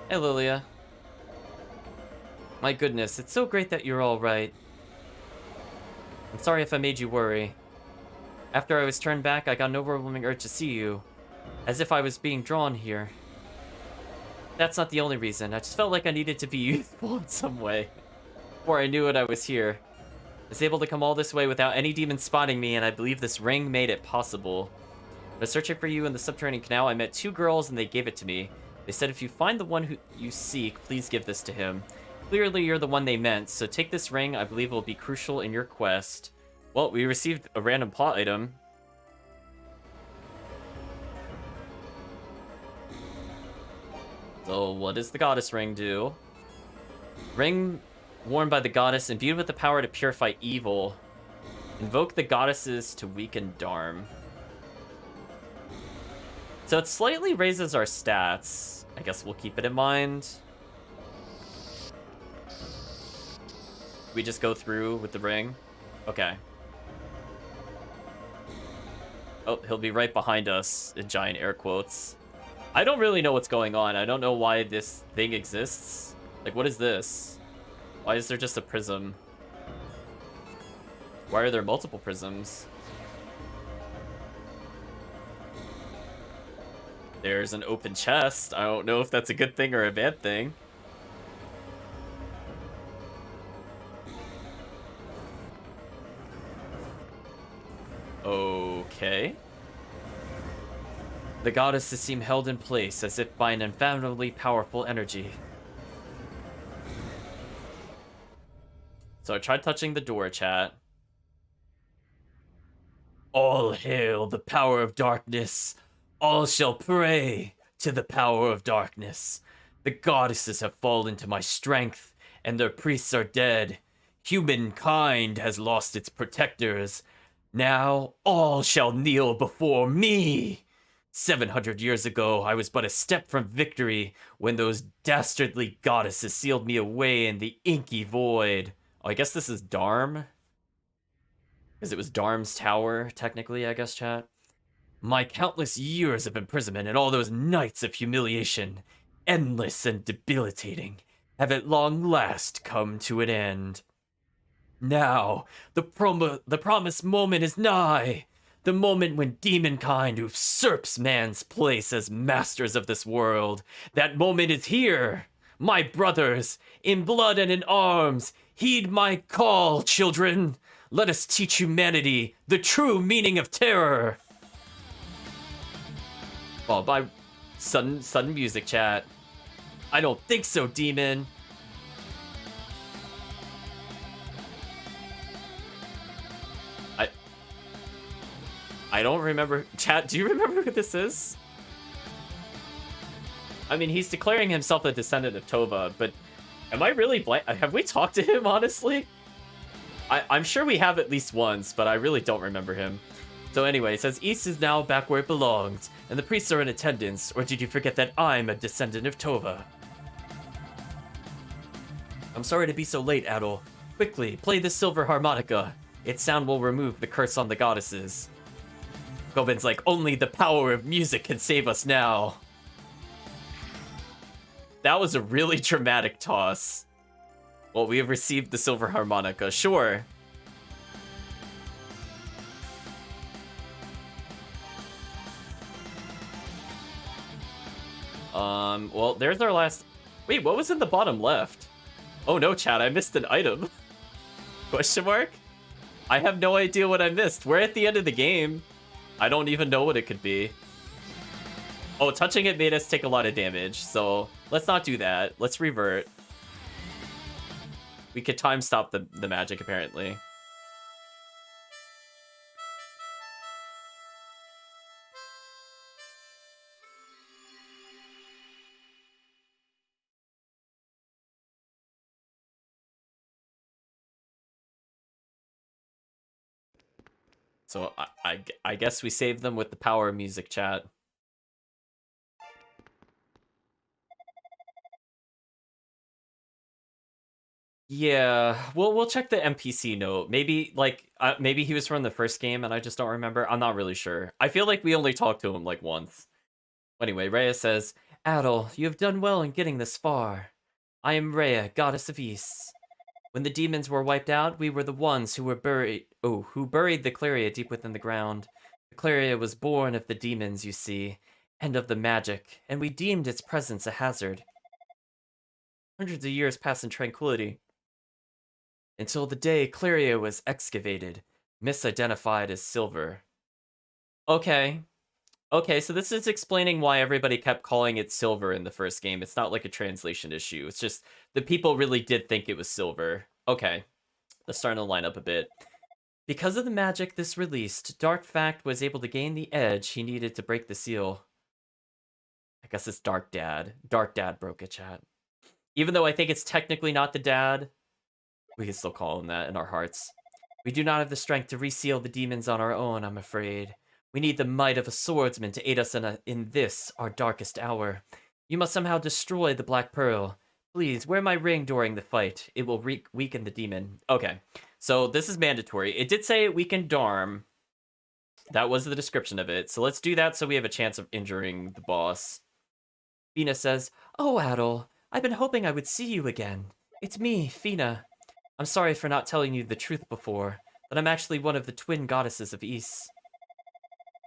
Hey, Lilia. My goodness, it's so great that you're all right. I'm sorry if I made you worry. After I was turned back, I got an overwhelming urge to see you. As if I was being drawn here. That's not the only reason. I just felt like I needed to be youthful in some way. Before I knew it, I was here. I was able to come all this way without any demons spotting me, and I believe this ring made it possible. When I was searching for you in the subterranean canal, I met two girls and they gave it to me. They said if you find the one who you seek, please give this to him. Clearly you're the one they meant, so take this ring. I believe it will be crucial in your quest. Well, we received a random plot item. So what does the goddess ring do? Ring worn by the goddess, imbued with the power to purify evil. Invoke the goddesses to weaken Dharm. So it slightly raises our stats. I guess we'll keep it in mind. We just go through with the ring. Okay. Oh, he'll be right behind us, in giant air quotes. I don't really know what's going on. I don't know why this thing exists. Like, what is this? Why is there just a prism? Why are there multiple prisms? There's an open chest. I don't know if that's a good thing or a bad thing. Okay. The goddesses seem held in place as if by an unfathomably powerful energy. So I tried touching the door, chat. All hail the power of darkness. All shall pray to the power of darkness. The goddesses have fallen to my strength, and their priests are dead. Humankind has lost its protectors. Now all shall kneel before me. 700 years ago, I was but a step from victory when those dastardly goddesses sealed me away in the inky void. Oh, I guess this is Dharm? Because it was Dharm's tower, technically, I guess, chat. My countless years of imprisonment and all those nights of humiliation, endless and debilitating, have at long last come to an end. Now, the promised moment is nigh. The moment when demonkind usurps man's place as masters of this world. That moment is here. My brothers, in blood and in arms, heed my call, children. Let us teach humanity the true meaning of terror. Followed by sudden music, chat. I don't think so, demon. I don't remember. Chat, do you remember who this is? I mean, he's declaring himself a descendant of Tova, but am I really have we talked to him, honestly? I'm sure we have at least once, but I really don't remember him. So anyway, it says, East is now back where it belongs, and the priests are in attendance, or did you forget that I'm a descendant of Tova? I'm sorry to be so late, Adol. Quickly, play the silver harmonica. Its sound will remove the curse on the goddesses. Gobin's like, only the power of music can save us now. That was a really dramatic toss. Well, we have received the silver harmonica, sure. Well, there's our last... Wait, what was in the bottom left? Oh no, chat, I missed an item. Question mark? I have no idea what I missed. We're at the end of the game. I don't even know what it could be. Oh, touching it made us take a lot of damage, so let's not do that. Let's revert. We could time stop the magic, apparently. So I guess we save them with the power of music, chat. Yeah, we'll check the NPC note. Maybe maybe he was from the first game and I just don't remember. I'm not really sure. I feel like we only talked to him like once. Anyway, Rhea says, Adol, you have done well in getting this far. I am Rhea, goddess of Ys. When the demons were wiped out, we were the ones who buried the Claria deep within the ground. The Claria was born of the demons, you see, and of the magic, and we deemed its presence a hazard. Hundreds of years passed in tranquility, until the day Claria was excavated, misidentified as silver. Okay, so this is explaining why everybody kept calling it silver in the first game. It's not like a translation issue. It's just the people really did think it was silver. Okay, let's start to line up a bit. Because of the magic this released, Dark Fact was able to gain the edge he needed to break the seal. I guess it's Dark Dad. Dark Dad broke it, chat. Even though I think it's technically not the dad, we can still call him that in our hearts. We do not have the strength to reseal the demons on our own, I'm afraid. We need the might of a swordsman to aid us in this, our darkest hour. You must somehow destroy the Black Pearl. Please, wear my ring during the fight. It will weaken the demon. Okay, so this is mandatory. It did say it weakened Darm. That was the description of it. So let's do that so we have a chance of injuring the boss. Fina says, Oh, Adol, I've been hoping I would see you again. It's me, Fina. I'm sorry for not telling you the truth before, but I'm actually one of the twin goddesses of Ys.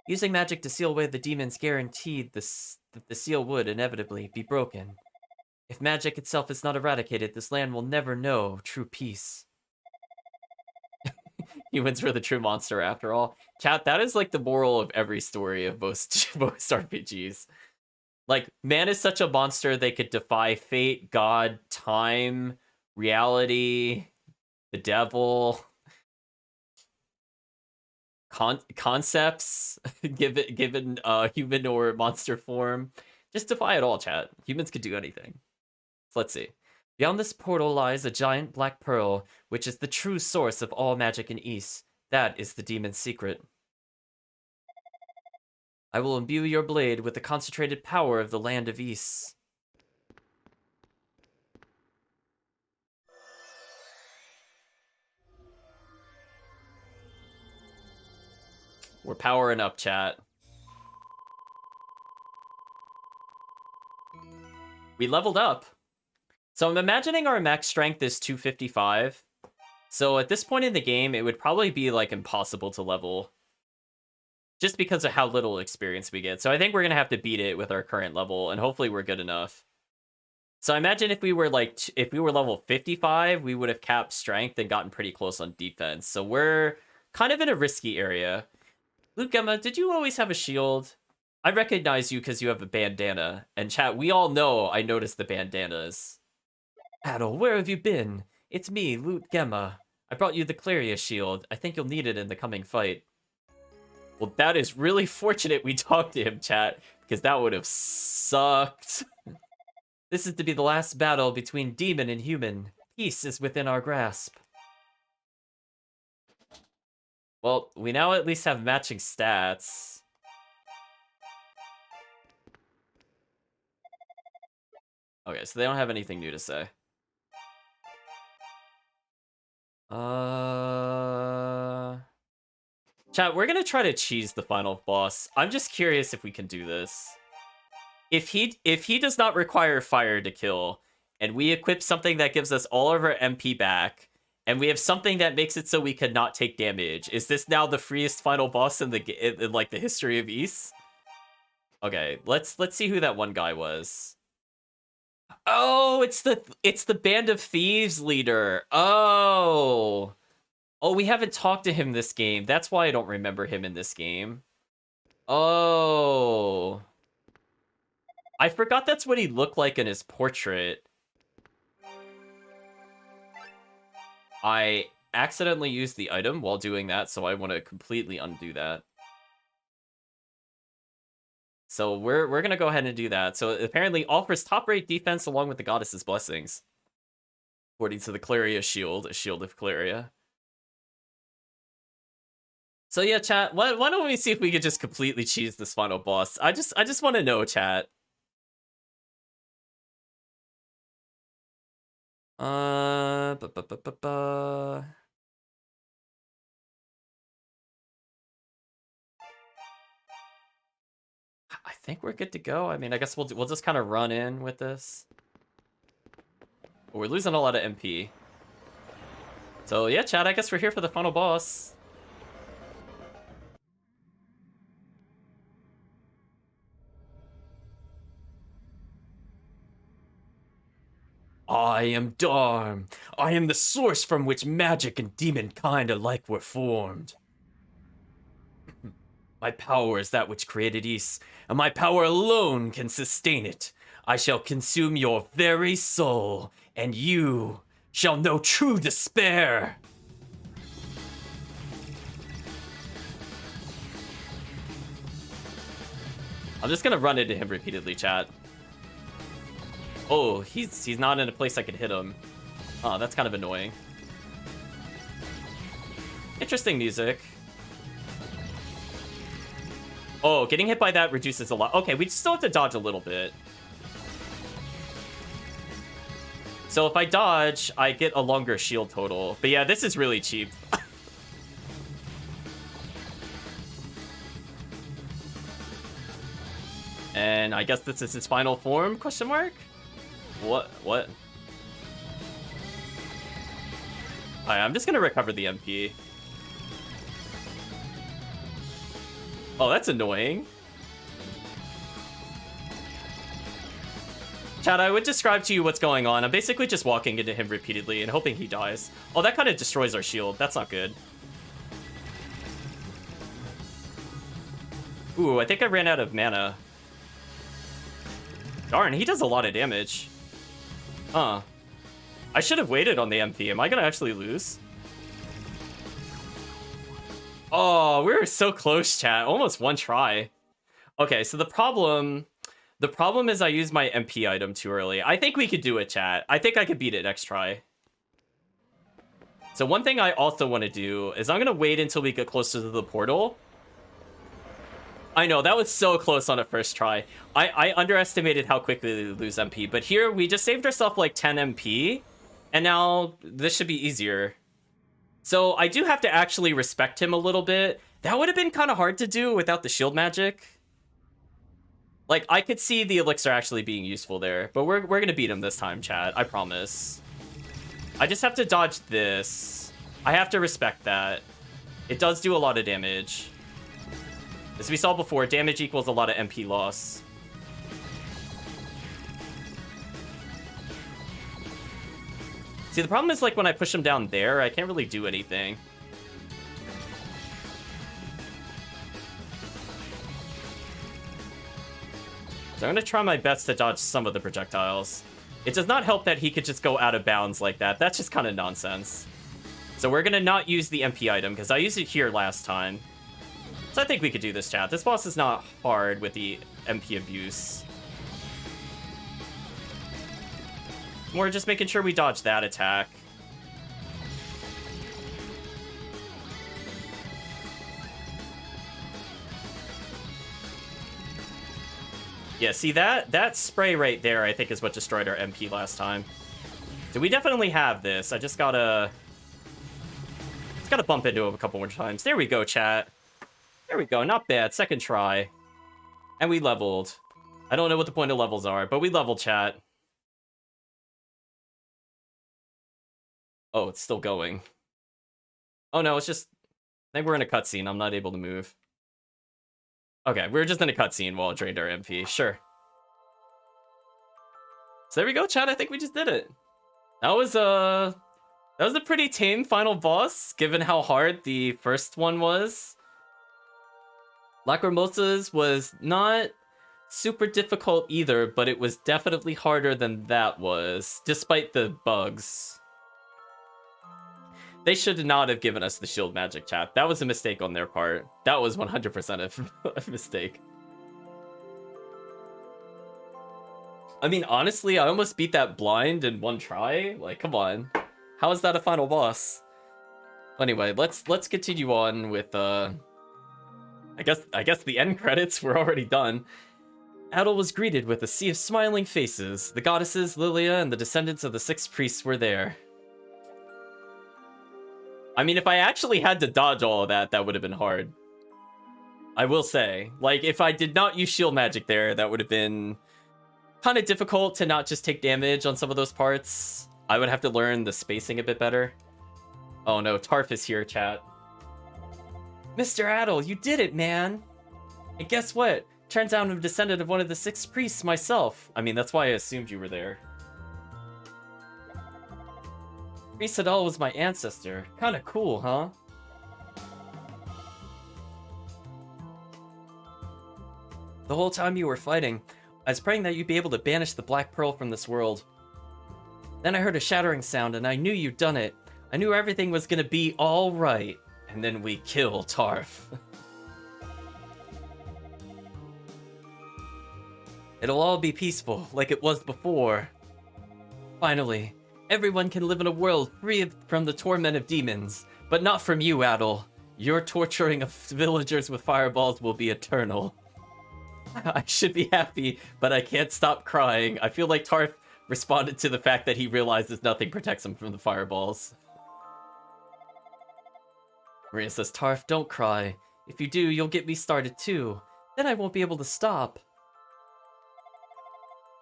Using magic to seal away the demons guaranteed that the seal would inevitably be broken. If magic itself is not eradicated, this land will never know true peace. Humans were the true monster after all. Chat, that is like the moral of every story of most RPGs. Like, man is such a monster they could defy fate, God, time, reality, the devil... concepts given human or monster form. Just defy it all, chat. Humans could do anything. So let's see. Beyond this portal lies a giant black pearl, which is the true source of all magic in Ys. That is the demon's secret. I will imbue your blade with the concentrated power of the land of Ys. We're powering up, chat. We leveled up. So I'm imagining our max strength is 255. So at this point in the game, it would probably be like impossible to level. Just because of how little experience we get. So I think we're going to have to beat it with our current level, and hopefully we're good enough. So I imagine if we were level 55, we would have capped strength and gotten pretty close on defense. So we're kind of in a risky area. Luke Gemma, did you always have a shield? I recognize you because you have a bandana. And chat, we all know I noticed the bandanas. Adol, where have you been? It's me, Luke Gemma. I brought you the Claria shield. I think you'll need it in the coming fight. Well, that is really fortunate we talked to him, chat. because that would have sucked. This is to be the last battle between demon and human. Peace is within our grasp. Well, we now at least have matching stats. Okay, so they don't have anything new to say. Chat, we're gonna try to cheese the final boss. I'm just curious if we can do this. If he does not require fire to kill, and we equip something that gives us all of our MP back, and we have something that makes it so we cannot take damage, is this now the freest final boss in the like the history of Ys? Okay, let's see who that one guy was. Oh, it's the Band of Thieves leader. Oh, we haven't talked to him this game. That's why I don't remember him in this game. Oh, I forgot that's what he looked like in his portrait. I accidentally used the item while doing that, so I want to completely undo that. So we're gonna go ahead and do that. So it apparently offers top-rate defense along with the goddess's blessings, according to the Claria shield, a shield of Claria. So yeah, chat. Why don't we see if we could just completely cheese this final boss? I just want to know, chat. I think we're good to go. I mean, I guess we'll just kind of run in with this. But we're losing a lot of MP. So yeah, chat, I guess we're here for the final boss. I am Darm. I am the source from which magic and demon kind alike were formed. My power is that which created Ys, and my power alone can sustain it. I shall consume your very soul, and you shall know true despair. I'm just gonna run into him repeatedly, chat. Oh, he's not in a place I could hit him. Oh, that's kind of annoying. Interesting music. Oh, getting hit by that reduces a lot. Okay, we still have to dodge a little bit. So if I dodge, I get a longer shield total. But yeah, this is really cheap. And I guess this is his final form, question mark? What? Alright, I'm just gonna recover the MP. Oh, that's annoying. Chat, I would describe to you what's going on. I'm basically just walking into him repeatedly and hoping he dies. Oh, that kind of destroys our shield. That's not good. Ooh, I think I ran out of mana. Darn, he does a lot of damage. Huh. I should have waited on the MP. Am I gonna actually lose? Oh, we were so close, chat. Almost one try. Okay, so the problem is I used my MP item too early. I think we could do it, chat. I think I could beat it next try. So one thing I also want to do is I'm gonna wait until we get closer to the portal. I know, that was so close on a first try. I underestimated how quickly we lose MP, but here we just saved ourselves like 10 MP, and now this should be easier. So I do have to actually respect him a little bit. That would have been kind of hard to do without the shield magic. Like, I could see the elixir actually being useful there, but we're gonna beat him this time, chat. I promise. I just have to dodge this. I have to respect that. It does do a lot of damage. As we saw before, damage equals a lot of MP loss. See, the problem is, like, when I push him down there, I can't really do anything. So I'm gonna try my best to dodge some of the projectiles. It does not help that he could just go out of bounds like that. That's just kind of nonsense. So we're gonna not use the MP item, because I used it here last time. So I think we could do this, chat. This boss is not hard with the MP abuse. More just making sure we dodge that attack. Yeah, see that spray right there, I think, is what destroyed our MP last time. So we definitely have this. I just gotta bump into him a couple more times. There we go, chat. There we go. Not bad. Second try. And we leveled. I don't know what the point of levels are, but we leveled, chat. Oh, it's still going. Oh no, it's just... I think we're in a cutscene. I'm not able to move. Okay, we're just in a cutscene while it drained our MP. Sure. So there we go, chat. I think we just did it. That was a pretty tame final boss, given how hard the first one was. Lacrimosa's was not super difficult either, but it was definitely harder than that was, despite the bugs. They should not have given us the shield magic, chat. That was a mistake on their part. That was 100% a mistake. I mean, honestly, I almost beat that blind in one try. Like, come on. How is that a final boss? Anyway, let's continue on with I guess the end credits were already done. Adel was greeted with a sea of smiling faces. The goddesses, Lilia, and the descendants of the six priests were there. I mean, if I actually had to dodge all of that, that would have been hard. I will say. Like, if I did not use shield magic there, that would have been kind of difficult to not just take damage on some of those parts. I would have to learn the spacing a bit better. Oh no, Tarf is here, chat. Mr. Adel, you did it, man! And guess what? Turns out I'm a descendant of one of the six priests myself. I mean, that's why I assumed you were there. Priest Adel was my ancestor. Kinda cool, huh? The whole time you were fighting, I was praying that you'd be able to banish the Black Pearl from this world. Then I heard a shattering sound and I knew you'd done it. I knew everything was gonna be alright. And then we kill Tarf. It'll all be peaceful, like it was before. Finally, everyone can live in a world free from the torment of demons. But not from you, Adel. Your torturing of villagers with fireballs will be eternal. I should be happy, but I can't stop crying. I feel like Tarf responded to the fact that he realizes nothing protects him from the fireballs. Maria says, Tarf, don't cry. If you do, you'll get me started too. Then I won't be able to stop.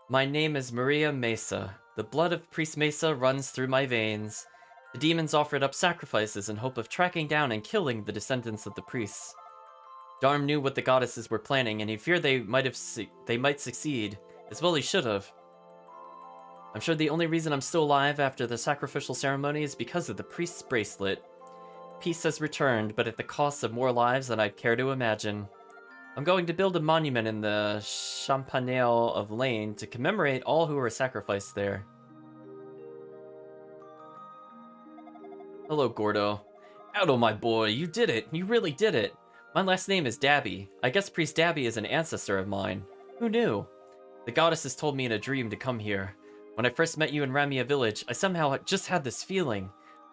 My name is Maria Mesa. The blood of Priest Mesa runs through my veins. The demons offered up sacrifices in hope of tracking down and killing the descendants of the priests. Darm knew what the goddesses were planning, and he feared they might succeed, as well he should have. I'm sure the only reason I'm still alive after the sacrificial ceremony is because of the priest's bracelet. Peace has returned, but at the cost of more lives than I'd care to imagine. I'm going to build a monument in the Champanelle of Lane to commemorate all who were sacrificed there. Hello, Gordo. Adel, my boy, you did it. You really did it. My last name is Dabby. I guess Priest Dabby is an ancestor of mine. Who knew? The goddesses told me in a dream to come here. When I first met you in Ramia village, I somehow just had this feeling.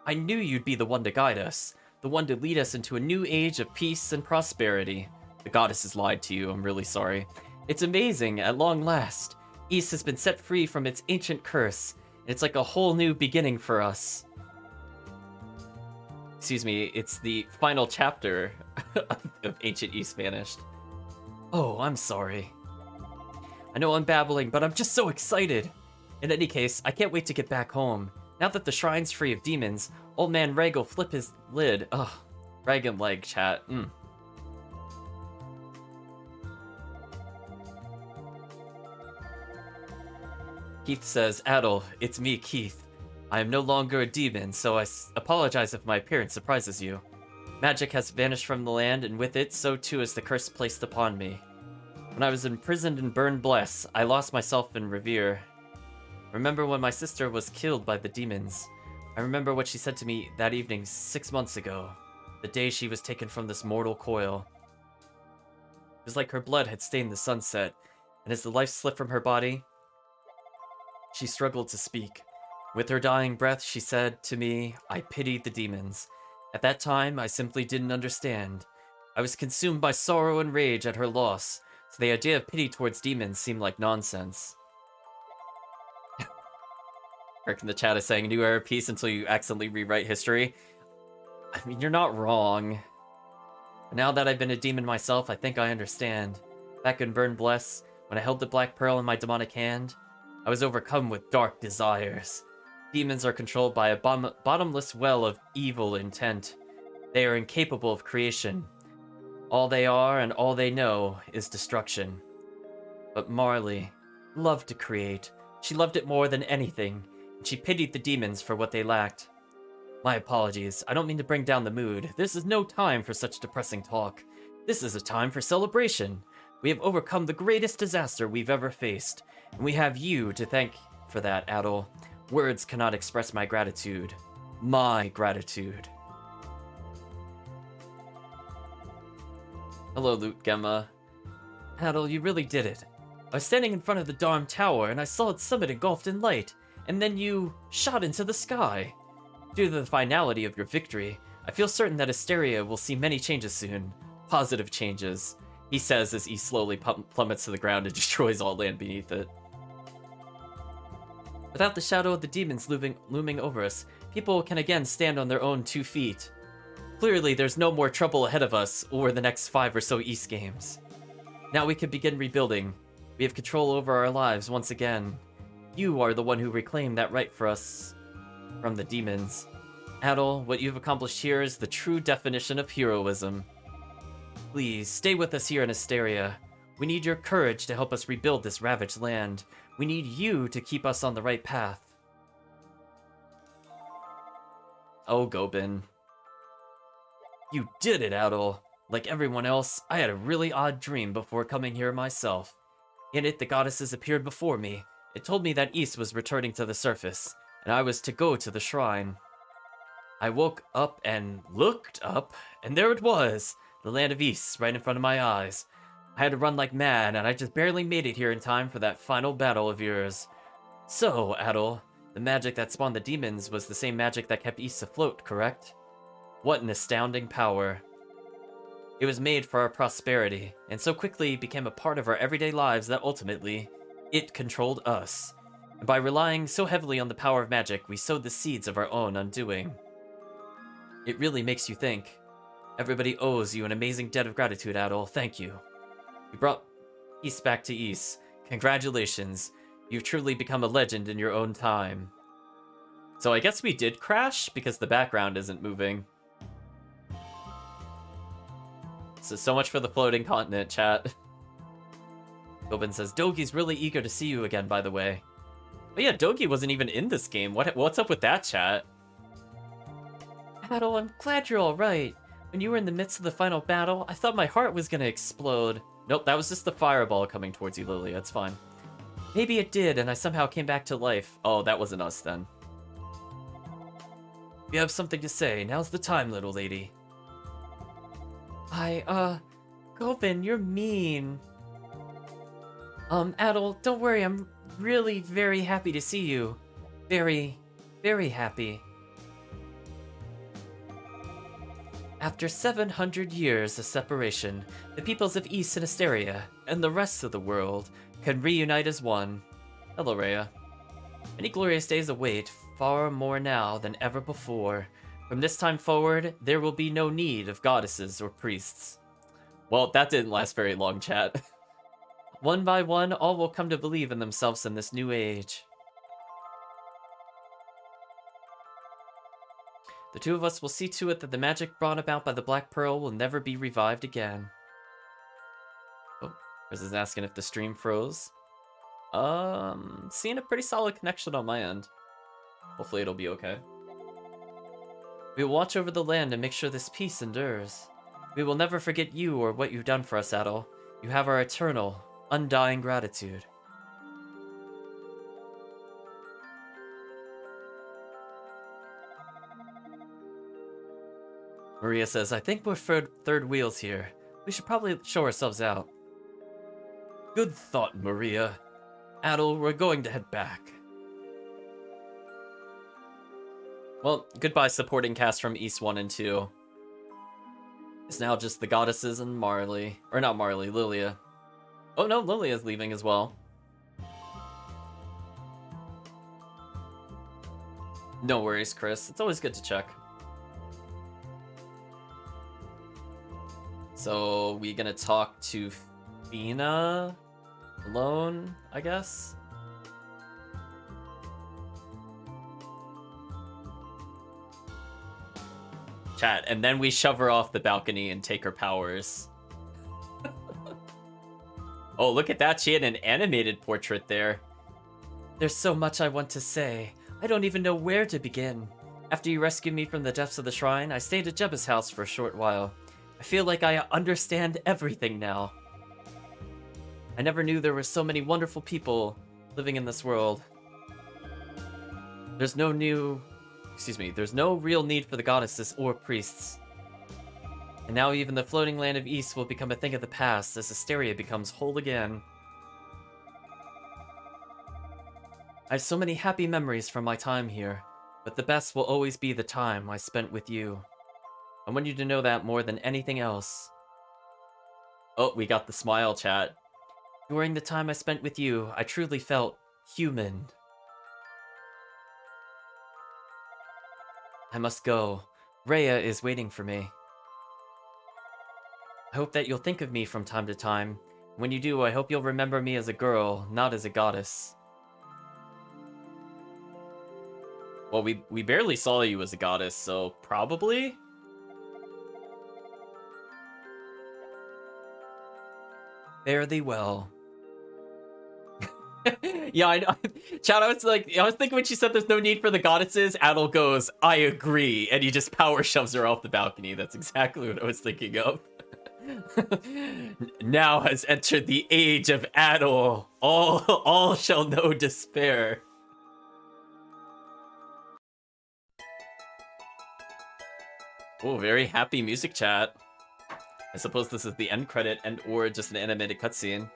I knew you'd be the one to guide us. The one to lead us into a new age of peace and prosperity. The goddesses lied to you, I'm really sorry. It's amazing, at long last. East has been set free from its ancient curse. And it's like a whole new beginning for us. Excuse me, it's the final chapter of Ancient East vanished. Oh, I'm sorry. I know I'm babbling, but I'm just so excited. In any case, I can't wait to get back home. Now that the shrine's free of demons, old man Reg will flip his lid. Ugh, Reg and leg, chat. Keith says, Adel, it's me, Keith. I am no longer a demon, so I apologize if my appearance surprises you. Magic has vanished from the land, and with it, so too is the curse placed upon me. When I was imprisoned in Burn Bless, I lost myself in Revere. Remember when my sister was killed by the demons. I remember what she said to me that evening 6 months ago, the day she was taken from this mortal coil. was like her blood had stained the sunset, and as the life slipped from her body, she struggled to speak. With her dying breath, she said to me, I pitied the demons. At that time, I simply didn't understand. I was consumed by sorrow and rage at her loss, so the idea of pity towards demons seemed like nonsense. Eric in the chat is saying, new era peace until you accidentally rewrite history. I mean, you're not wrong. But now that I've been a demon myself, I think I understand. Back in Burn Bless, when I held the Black Pearl in my demonic hand, I was overcome with dark desires. Demons are controlled by a bottomless well of evil intent. They are incapable of creation. All they are and all they know is destruction. But Marley loved to create. She loved it more than anything, and she pitied the demons for what they lacked. My apologies, I don't mean to bring down the mood. This is no time for such depressing talk. This is a time for celebration. We have overcome the greatest disaster we've ever faced, and we have you to thank for that, Adol. Words cannot express my gratitude. My gratitude. Hello, Loot Gemma. Adol, you really did it. I was standing in front of the Dharm Tower, and I saw its summit engulfed in light, and then you shot into the sky. Due to the finality of your victory, I feel certain that Asteria will see many changes soon. Positive changes, he says as he slowly plummets to the ground and destroys all land beneath it. Without the shadow of the demons looming over us, people can again stand on their own 2 feet. Clearly, there's no more trouble ahead of us or the next 5 or so East games. Now we can begin rebuilding. We have control over our lives once again. You are the one who reclaimed that right for us from the demons. Adol, what you've accomplished here is the true definition of heroism. Please, stay with us here in Asteria. We need your courage to help us rebuild this ravaged land. We need you to keep us on the right path. Oh, Gobin. You did it, Adol. Like everyone else, I had a really odd dream before coming here myself. In it, the goddesses appeared before me. It told me that East was returning to the surface, and I was to go to the shrine. I woke up and looked up, and there it was, the land of East, right in front of my eyes. I had to run like mad, and I just barely made it here in time for that final battle of yours. So, Adol, the magic that spawned the demons was the same magic that kept East afloat, correct? What an astounding power. It was made for our prosperity, and so quickly became a part of our everyday lives that ultimately, it controlled us. And by relying so heavily on the power of magic, we sowed the seeds of our own undoing. It really makes you think. Everybody owes you an amazing debt of gratitude, Adol. Thank you. You brought East back to East. Congratulations. You've truly become a legend in your own time. So I guess we did crash because the background isn't moving. So much for the floating continent, chat. Gobin says, Dogi's really eager to see you again, by the way. But yeah, Dogi wasn't even in this game. What's up with that, chat? Adol, I'm glad you're alright. When you were in the midst of the final battle, I thought my heart was gonna explode. Nope, that was just the fireball coming towards you, Lily. That's fine. Maybe it did, and I somehow came back to life. Oh, that wasn't us then. If you have something to say, now's the time, little lady. Gobin, you're mean. Adol, don't worry, I'm really very happy to see you. Very, very happy. After 700 years of separation, the peoples of East and Asteria, and the rest of the world, can reunite as one. Hello, Rhea. Many glorious days await, far more now than ever before. From this time forward, there will be no need of goddesses or priests. Well, that didn't last very long, chat. One by one, all will come to believe in themselves in this new age. The two of us will see to it that the magic brought about by the Black Pearl will never be revived again. Oh, Chris is asking if the stream froze. Seeing a pretty solid connection on my end. Hopefully it'll be okay. We will watch over the land and make sure this peace endures. We will never forget you or what you've done for us, Adol. You have our eternal, undying gratitude. Maria says, I think we're third wheels here. We should probably show ourselves out. Good thought, Maria. Adel, we're going to head back. Well, goodbye supporting cast from East 1 and 2. It's now just the goddesses and Marley. Or not Marley, Lilia. Oh no, Lilia's leaving as well. No worries, Chris. It's always good to check. So, we gonna talk to Fina alone, I guess? Chat, and then we shove her off the balcony and take her powers. Oh, look at that. She had an animated portrait there. There's so much I want to say. I don't even know where to begin. After you rescued me from the depths of the shrine, I stayed at Jebba's house for a short while. I feel like I understand everything now. I never knew there were so many wonderful people living in this world. There's no real need for the goddesses or priests. And now even the floating land of East will become a thing of the past as Asteria becomes whole again. I have so many happy memories from my time here, but the best will always be the time I spent with you. I want you to know that more than anything else. Oh, we got the smile, chat. During the time I spent with you, I truly felt human. I must go. Rhea is waiting for me. I hope that you'll think of me from time to time. When you do, I hope you'll remember me as a girl, not as a goddess. Well, we barely saw you as a goddess, so probably? Fare thee well. Yeah, I know. Chad, I was thinking when she said there's no need for the goddesses, Adel goes, I agree, and he just power shoves her off the balcony. That's exactly what I was thinking of. Now has entered the age of Adel. All shall know despair. Oh, very happy music, chat. I suppose this is the end credit and or just an animated cutscene.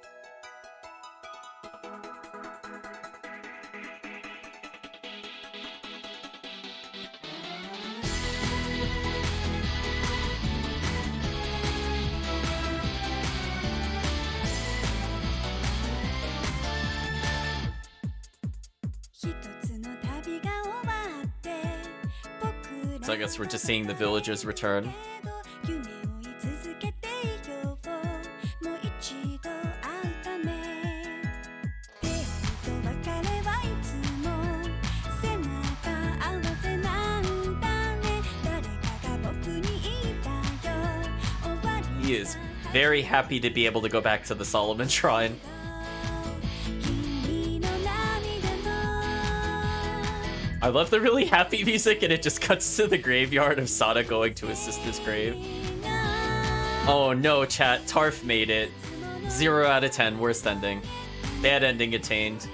So I guess we're just seeing the villagers return. He is very happy to be able to go back to the Solomon Shrine. I love the really happy music, and it just cuts to the graveyard of Sada going to his sister's grave. Oh no, chat. Tarf made it. 0 out of 10. Worst ending. Bad ending attained.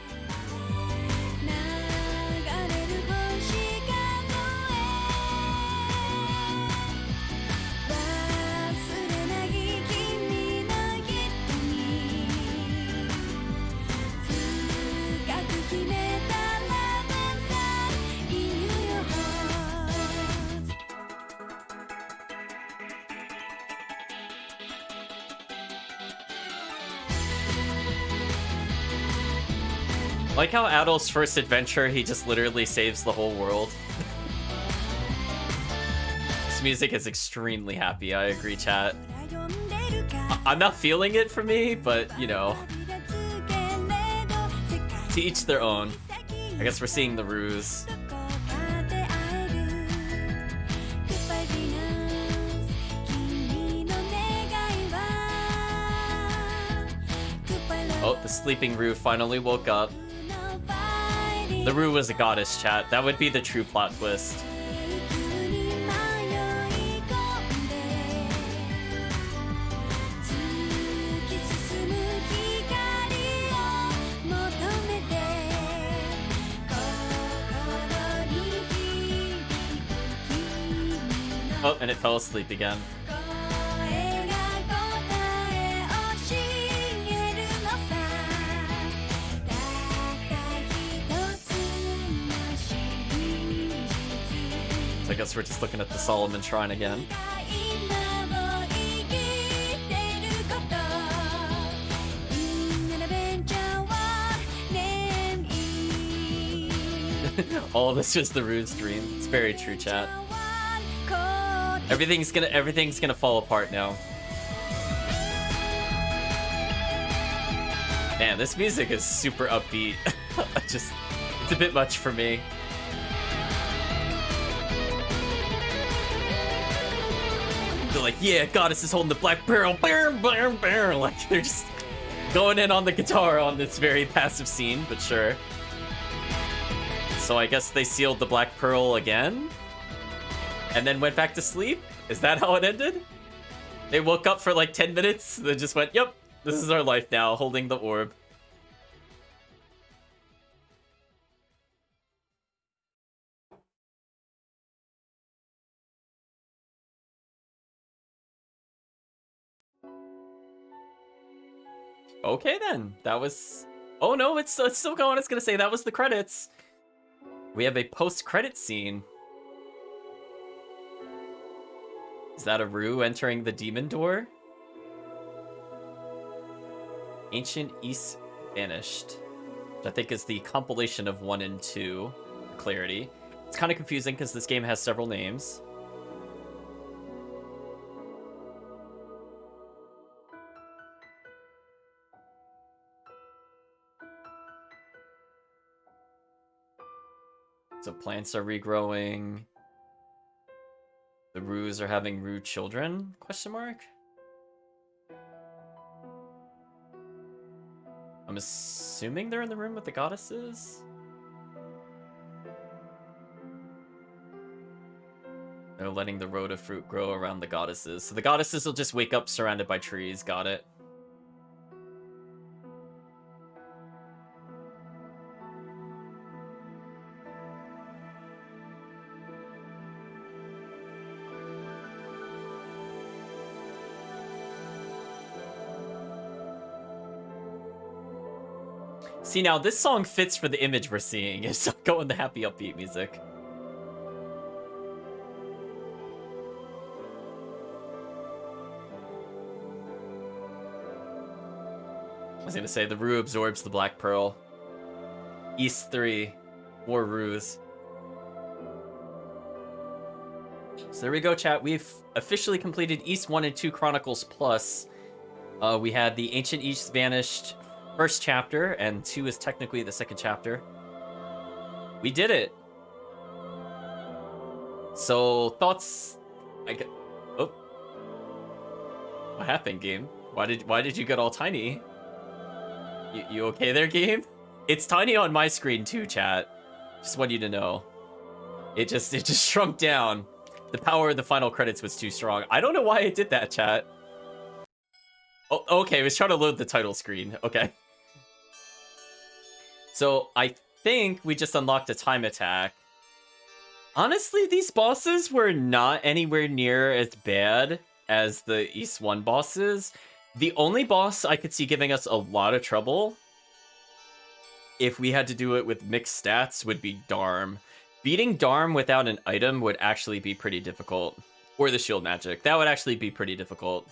Like how Adel's first adventure, he just literally saves the whole world. This music is extremely happy, I agree, chat. I'm not feeling it for me, but, you know. To each their own. I guess we're seeing the ruse. Oh, the sleeping Rue finally woke up. The Rue was a goddess, chat. That would be the true plot twist. Oh, and it fell asleep again. So I guess we're just looking at the Solomon Shrine again. All of this was the Rude's dream. It's very true, chat. Everything's gonna fall apart now. Man, this music is super upbeat. Just, it's a bit much for me. They're like, yeah, Goddess is holding the black barrel, like they're just going in on the guitar on this very passive scene, but sure. So I guess they sealed the Black Pearl again? And then went back to sleep? Is that how it ended? They woke up for like 10 minutes, then just went, yep, this is our life now, holding the orb. Okay then, that was... Oh no, it's still going. I was gonna say that was the credits. We have a post-credit scene. Is that a Rue entering the demon door? Ancient East Vanished, which I think is the compilation of 1 and 2, for clarity. It's kind of confusing because this game has several names. So plants are regrowing. The Rues are having Rue children? Question mark? I'm assuming they're in the room with the goddesses? They're letting the Rhoda fruit grow around the goddesses. So the goddesses will just wake up surrounded by trees. Got it. See, now this song fits for the image we're seeing. It's going the happy upbeat music. I was gonna say, the Rue absorbs the Black Pearl. East 3. More Rues. So there we go, chat. We've officially completed East 1 and 2 Chronicles Plus. We had the Ancient East Vanished first chapter, and 2 is technically the second chapter. We did it. So, thoughts... Oh. What happened, game? Why did you get all tiny? You okay there, game? It's tiny on my screen too, chat. Just want you to know. It just shrunk down. The power of the final credits was too strong. I don't know why it did that, chat. Oh, okay, I was trying to load the title screen. Okay. So, I think we just unlocked a time attack. Honestly, these bosses were not anywhere near as bad as the East 1 bosses. The only boss I could see giving us a lot of trouble, if we had to do it with mixed stats, would be Darm. Beating Darm without an item would actually be pretty difficult. Or the shield magic. That would actually be pretty difficult.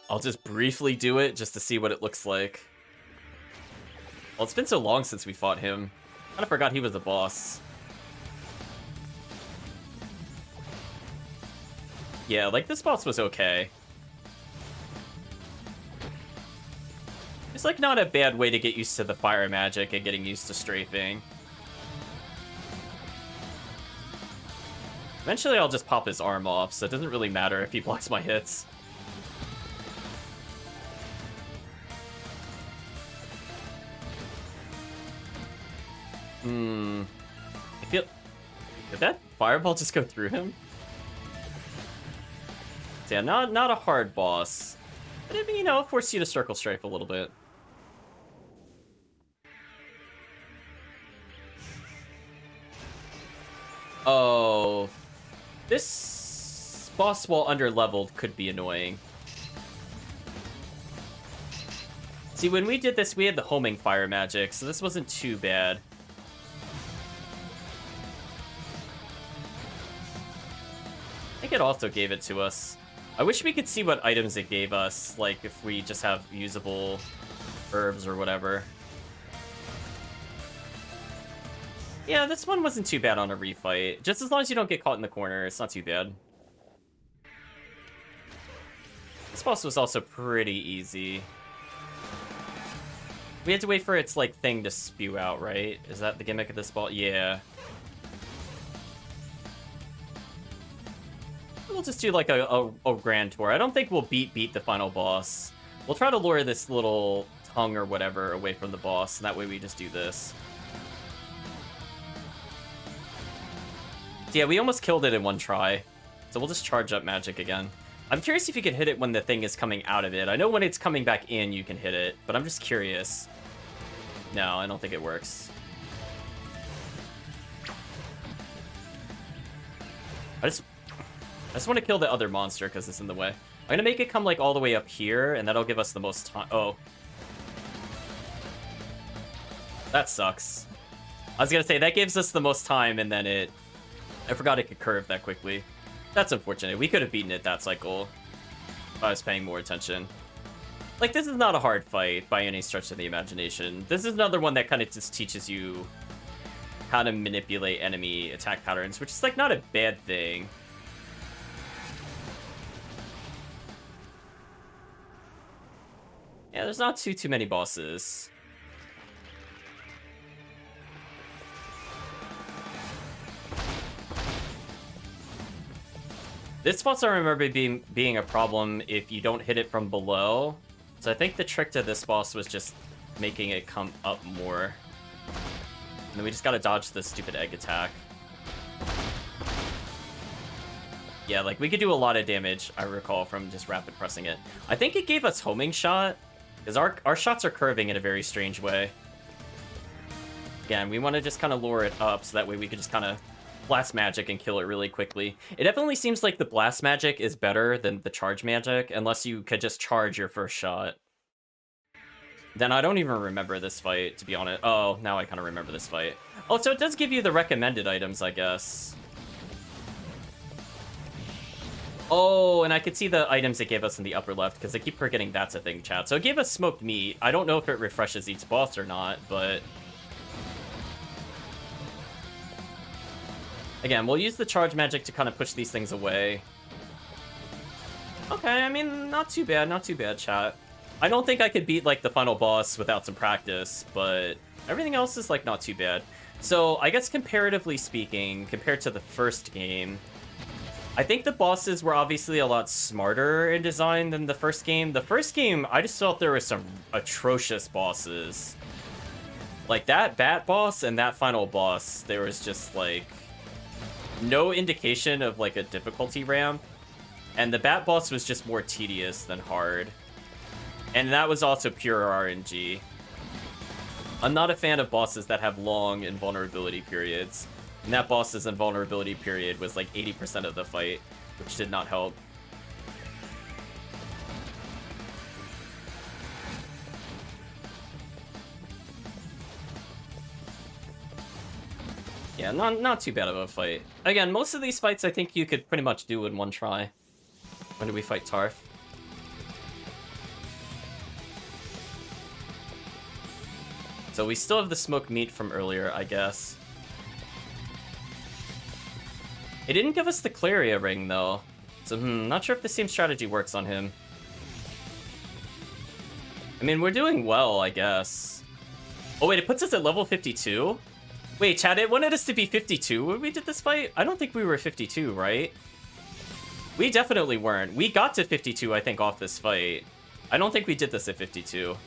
I'll just briefly do it just to see what it looks like. Well, it's been so long since we fought him. I kind of forgot he was a boss. Yeah, like, this boss was okay. It's, like, not a bad way to get used to the fire magic and getting used to strafing. Eventually, I'll just pop his arm off, so it doesn't really matter if he blocks my hits. I feel... Did that fireball just go through him? So yeah, not a hard boss. But I mean, you know, force you to circle strafe a little bit. Oh. This boss, while under-leveled, could be annoying. See, when we did this, we had the homing fire magic, so this wasn't too bad. think it also gave it to us. I wish we could see what items it gave us, like if we just have usable herbs or whatever. Yeah, this one wasn't too bad on a refight. Just as long as you don't get caught in the corner, it's not too bad. This boss was also pretty easy. We had to wait for its, like, thing to spew out, right? Is that the gimmick of this boss? Yeah. We'll just do, like, a grand tour. I don't think we'll beat the final boss. We'll try to lure this little tongue or whatever away from the boss, and that way we just do this. So yeah, we almost killed it in one try. So we'll just charge up magic again. I'm curious if you can hit it when the thing is coming out of it. I know when it's coming back in, you can hit it, but I'm just curious. No, I don't think it works. I just want to kill the other monster because it's in the way. I'm going to make it come, like, all the way up here, and that'll give us the most time. Oh. That sucks. I was going to say, that gives us the most time, and then it... I forgot it could curve that quickly. That's unfortunate. We could have beaten it that cycle if I was paying more attention. Like, this is not a hard fight by any stretch of the imagination. This is another one that kind of just teaches you how to manipulate enemy attack patterns, which is, like, not a bad thing. Yeah, there's not too many bosses. This boss I remember being a problem if you don't hit it from below. So I think the trick to this boss was just making it come up more. And then we just gotta dodge the stupid egg attack. Yeah, like, we could do a lot of damage, I recall, from just rapid pressing it. I think it gave us homing shot, because our shots are curving in a very strange way. Again, we want to just kind of lure it up, so that way we could just kind of blast magic and kill it really quickly. It definitely seems like the blast magic is better than the charge magic, unless you could just charge your first shot. Then I don't even remember this fight, to be honest. Oh, now I kind of remember this fight. Oh, so it does give you the recommended items, I guess. Oh, and I could see the items it gave us in the upper left, because I keep forgetting that's a thing, chat. So it gave us smoked meat. I don't know if it refreshes each boss or not, but... Again, we'll use the charge magic to kind of push these things away. Okay, I mean, not too bad, chat. I don't think I could beat, like, the final boss without some practice, but everything else is, like, not too bad. So, I guess comparatively speaking, compared to the first game, I think the bosses were obviously a lot smarter in design than the first game. The first game, I just felt there were some atrocious bosses. Like, that bat boss and that final boss, there was just, like... no indication of, like, a difficulty ramp, and the bat boss was just more tedious than hard, and that was also pure RNG. I'm not a fan of bosses that have long invulnerability periods, and that boss's invulnerability period was like 80% of the fight, which did not help. Yeah, not too bad of a fight. Again, most of these fights I think you could pretty much do in one try. When did we fight Tarf? So we still have the smoked meat from earlier, I guess. It didn't give us the Claria ring, though. So, not sure if the same strategy works on him. I mean, we're doing well, I guess. Oh, wait, it puts us at level 52? Wait, chat, it wanted us to be 52 when we did this fight? I don't think we were 52, right? We definitely weren't. We got to 52, I think, off this fight. I don't think we did this at 52.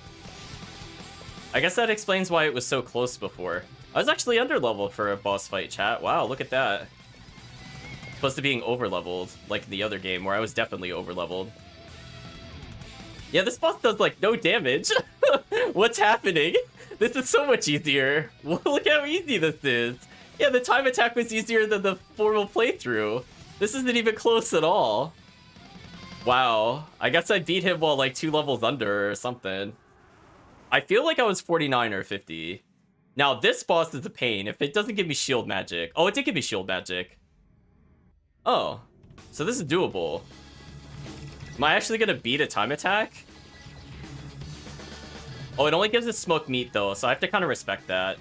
I guess that explains why it was so close before. I was actually under-leveled for a boss fight, chat. Wow, look at that. Supposed to being over-leveled, like the other game, where I was definitely over-leveled. Yeah, this boss does, like, no damage. What's happening? This is so much easier. Look how easy this is. Yeah, the time attack was easier than the formal playthrough. This isn't even close at all. Wow. I guess I beat him while like 2 levels under or something. I feel like I was 49 or 50. Now, this boss is a pain if it doesn't give me shield magic. Oh, it did give me shield magic. Oh. So this is doable. Am I actually gonna beat a time attack? Oh, it only gives us smoked meat though, so I have to kind of respect that.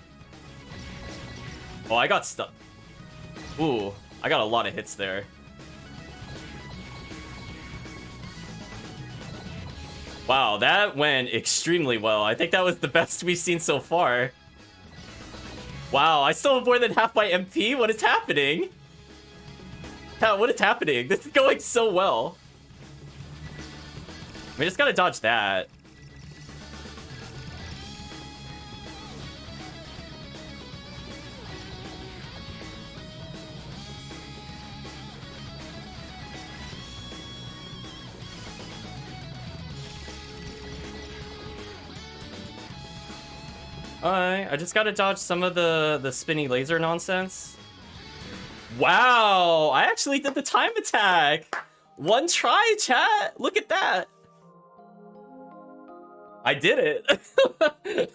Oh, I got stuck. Ooh, I got a lot of hits there. Wow, that went extremely well. I think that was the best we've seen so far. Wow, I still have more than half my MP? What is happening? What is happening? This is going so well. We just gotta dodge that. I just gotta dodge some of the spinny laser nonsense. Wow, I actually did the time attack. One try, chat. Look at that. I did it.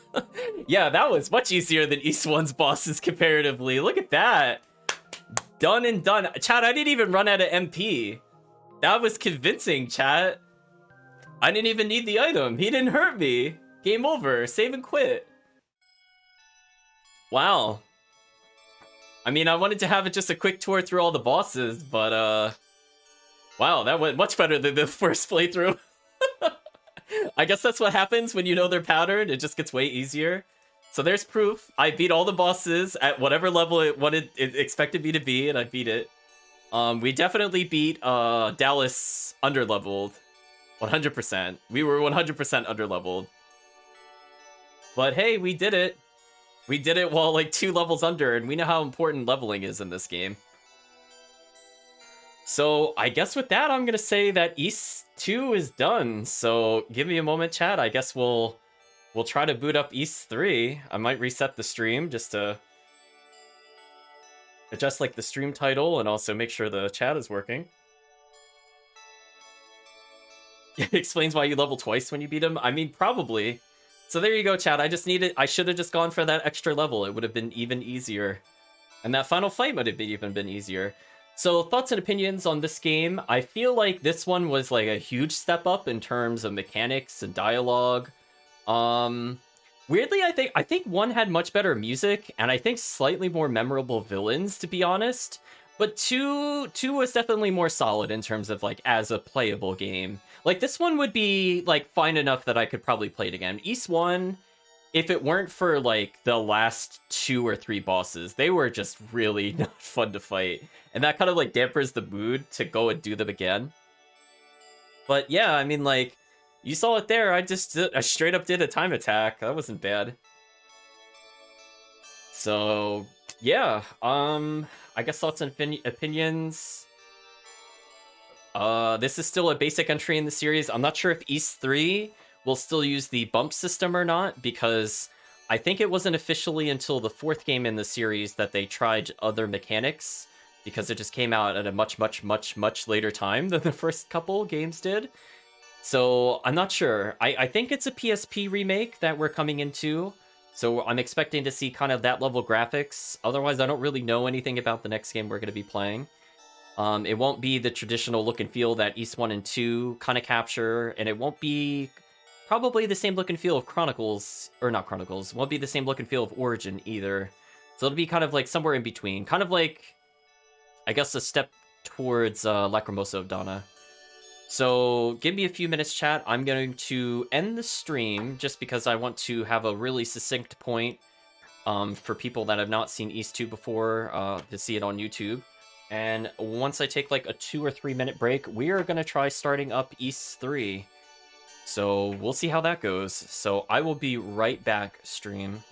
Yeah, that was much easier than East 1's bosses comparatively. Look at that. Done and done. Chat, I didn't even run out of MP. That was convincing, chat. I didn't even need the item. He didn't hurt me. Game over. Save and quit. Wow. I mean, I wanted to have it just a quick tour through all the bosses, but wow, that went much better than the first playthrough. I guess that's what happens when you know their pattern. It just gets way easier. So there's proof. I beat all the bosses at whatever level it expected me to be, and I beat it. We definitely beat Dallas underleveled. 100%. We were 100% underleveled. But hey, we did it. We did it while like 2 levels under, and we know how important leveling is in this game. So I guess with that, I'm gonna say that East 2 is done. So give me a moment, chat. I guess we'll try to boot up East 3. I might reset the stream just to adjust like the stream title and also make sure the chat is working. It explains why you level twice when you beat him. I mean, probably. So there you go, chat. I should have just gone for that extra level. It would have been even easier. And that final fight would have even been easier. So thoughts and opinions on this game. I feel like this one was like a huge step up in terms of mechanics and dialogue. Weirdly, I think 1 had much better music, and I think slightly more memorable villains, to be honest. But 2 was definitely more solid in terms of like as a playable game. Like this one would be like fine enough that I could probably play it again. East 1, if it weren't for like the last 2 or 3 bosses, they were just really not fun to fight. And that kind of like dampers the mood to go and do them again. But yeah, I mean like, you saw it there. I straight up did a time attack. That wasn't bad. So yeah, I guess thoughts and opinions. This is still a basic entry in the series. I'm not sure if East 3 will still use the bump system or not, because I think it wasn't officially until the 4th game in the series that they tried other mechanics, because it just came out at a much later time than the first couple games did. So I'm not sure. I think it's a PSP remake that we're coming into, so I'm expecting to see kind of that level graphics. Otherwise, I don't really know anything about the next game we're going to be playing. It won't be the traditional look and feel that East 1 and 2 kind of capture, and it won't be probably the same look and feel of Chronicles, or not Chronicles, won't be the same look and feel of Origin either. So it'll be kind of like somewhere in between, kind of like, I guess, a step towards Lacrimosa of Donna. So give me a few minutes, chat. I'm going to end the stream just because I want to have a really succinct point for people that have not seen East 2 before to see it on YouTube. And once I take like a 2 or 3 minute break, we are going to try starting up East 3. So we'll see how that goes. So I will be right back, stream.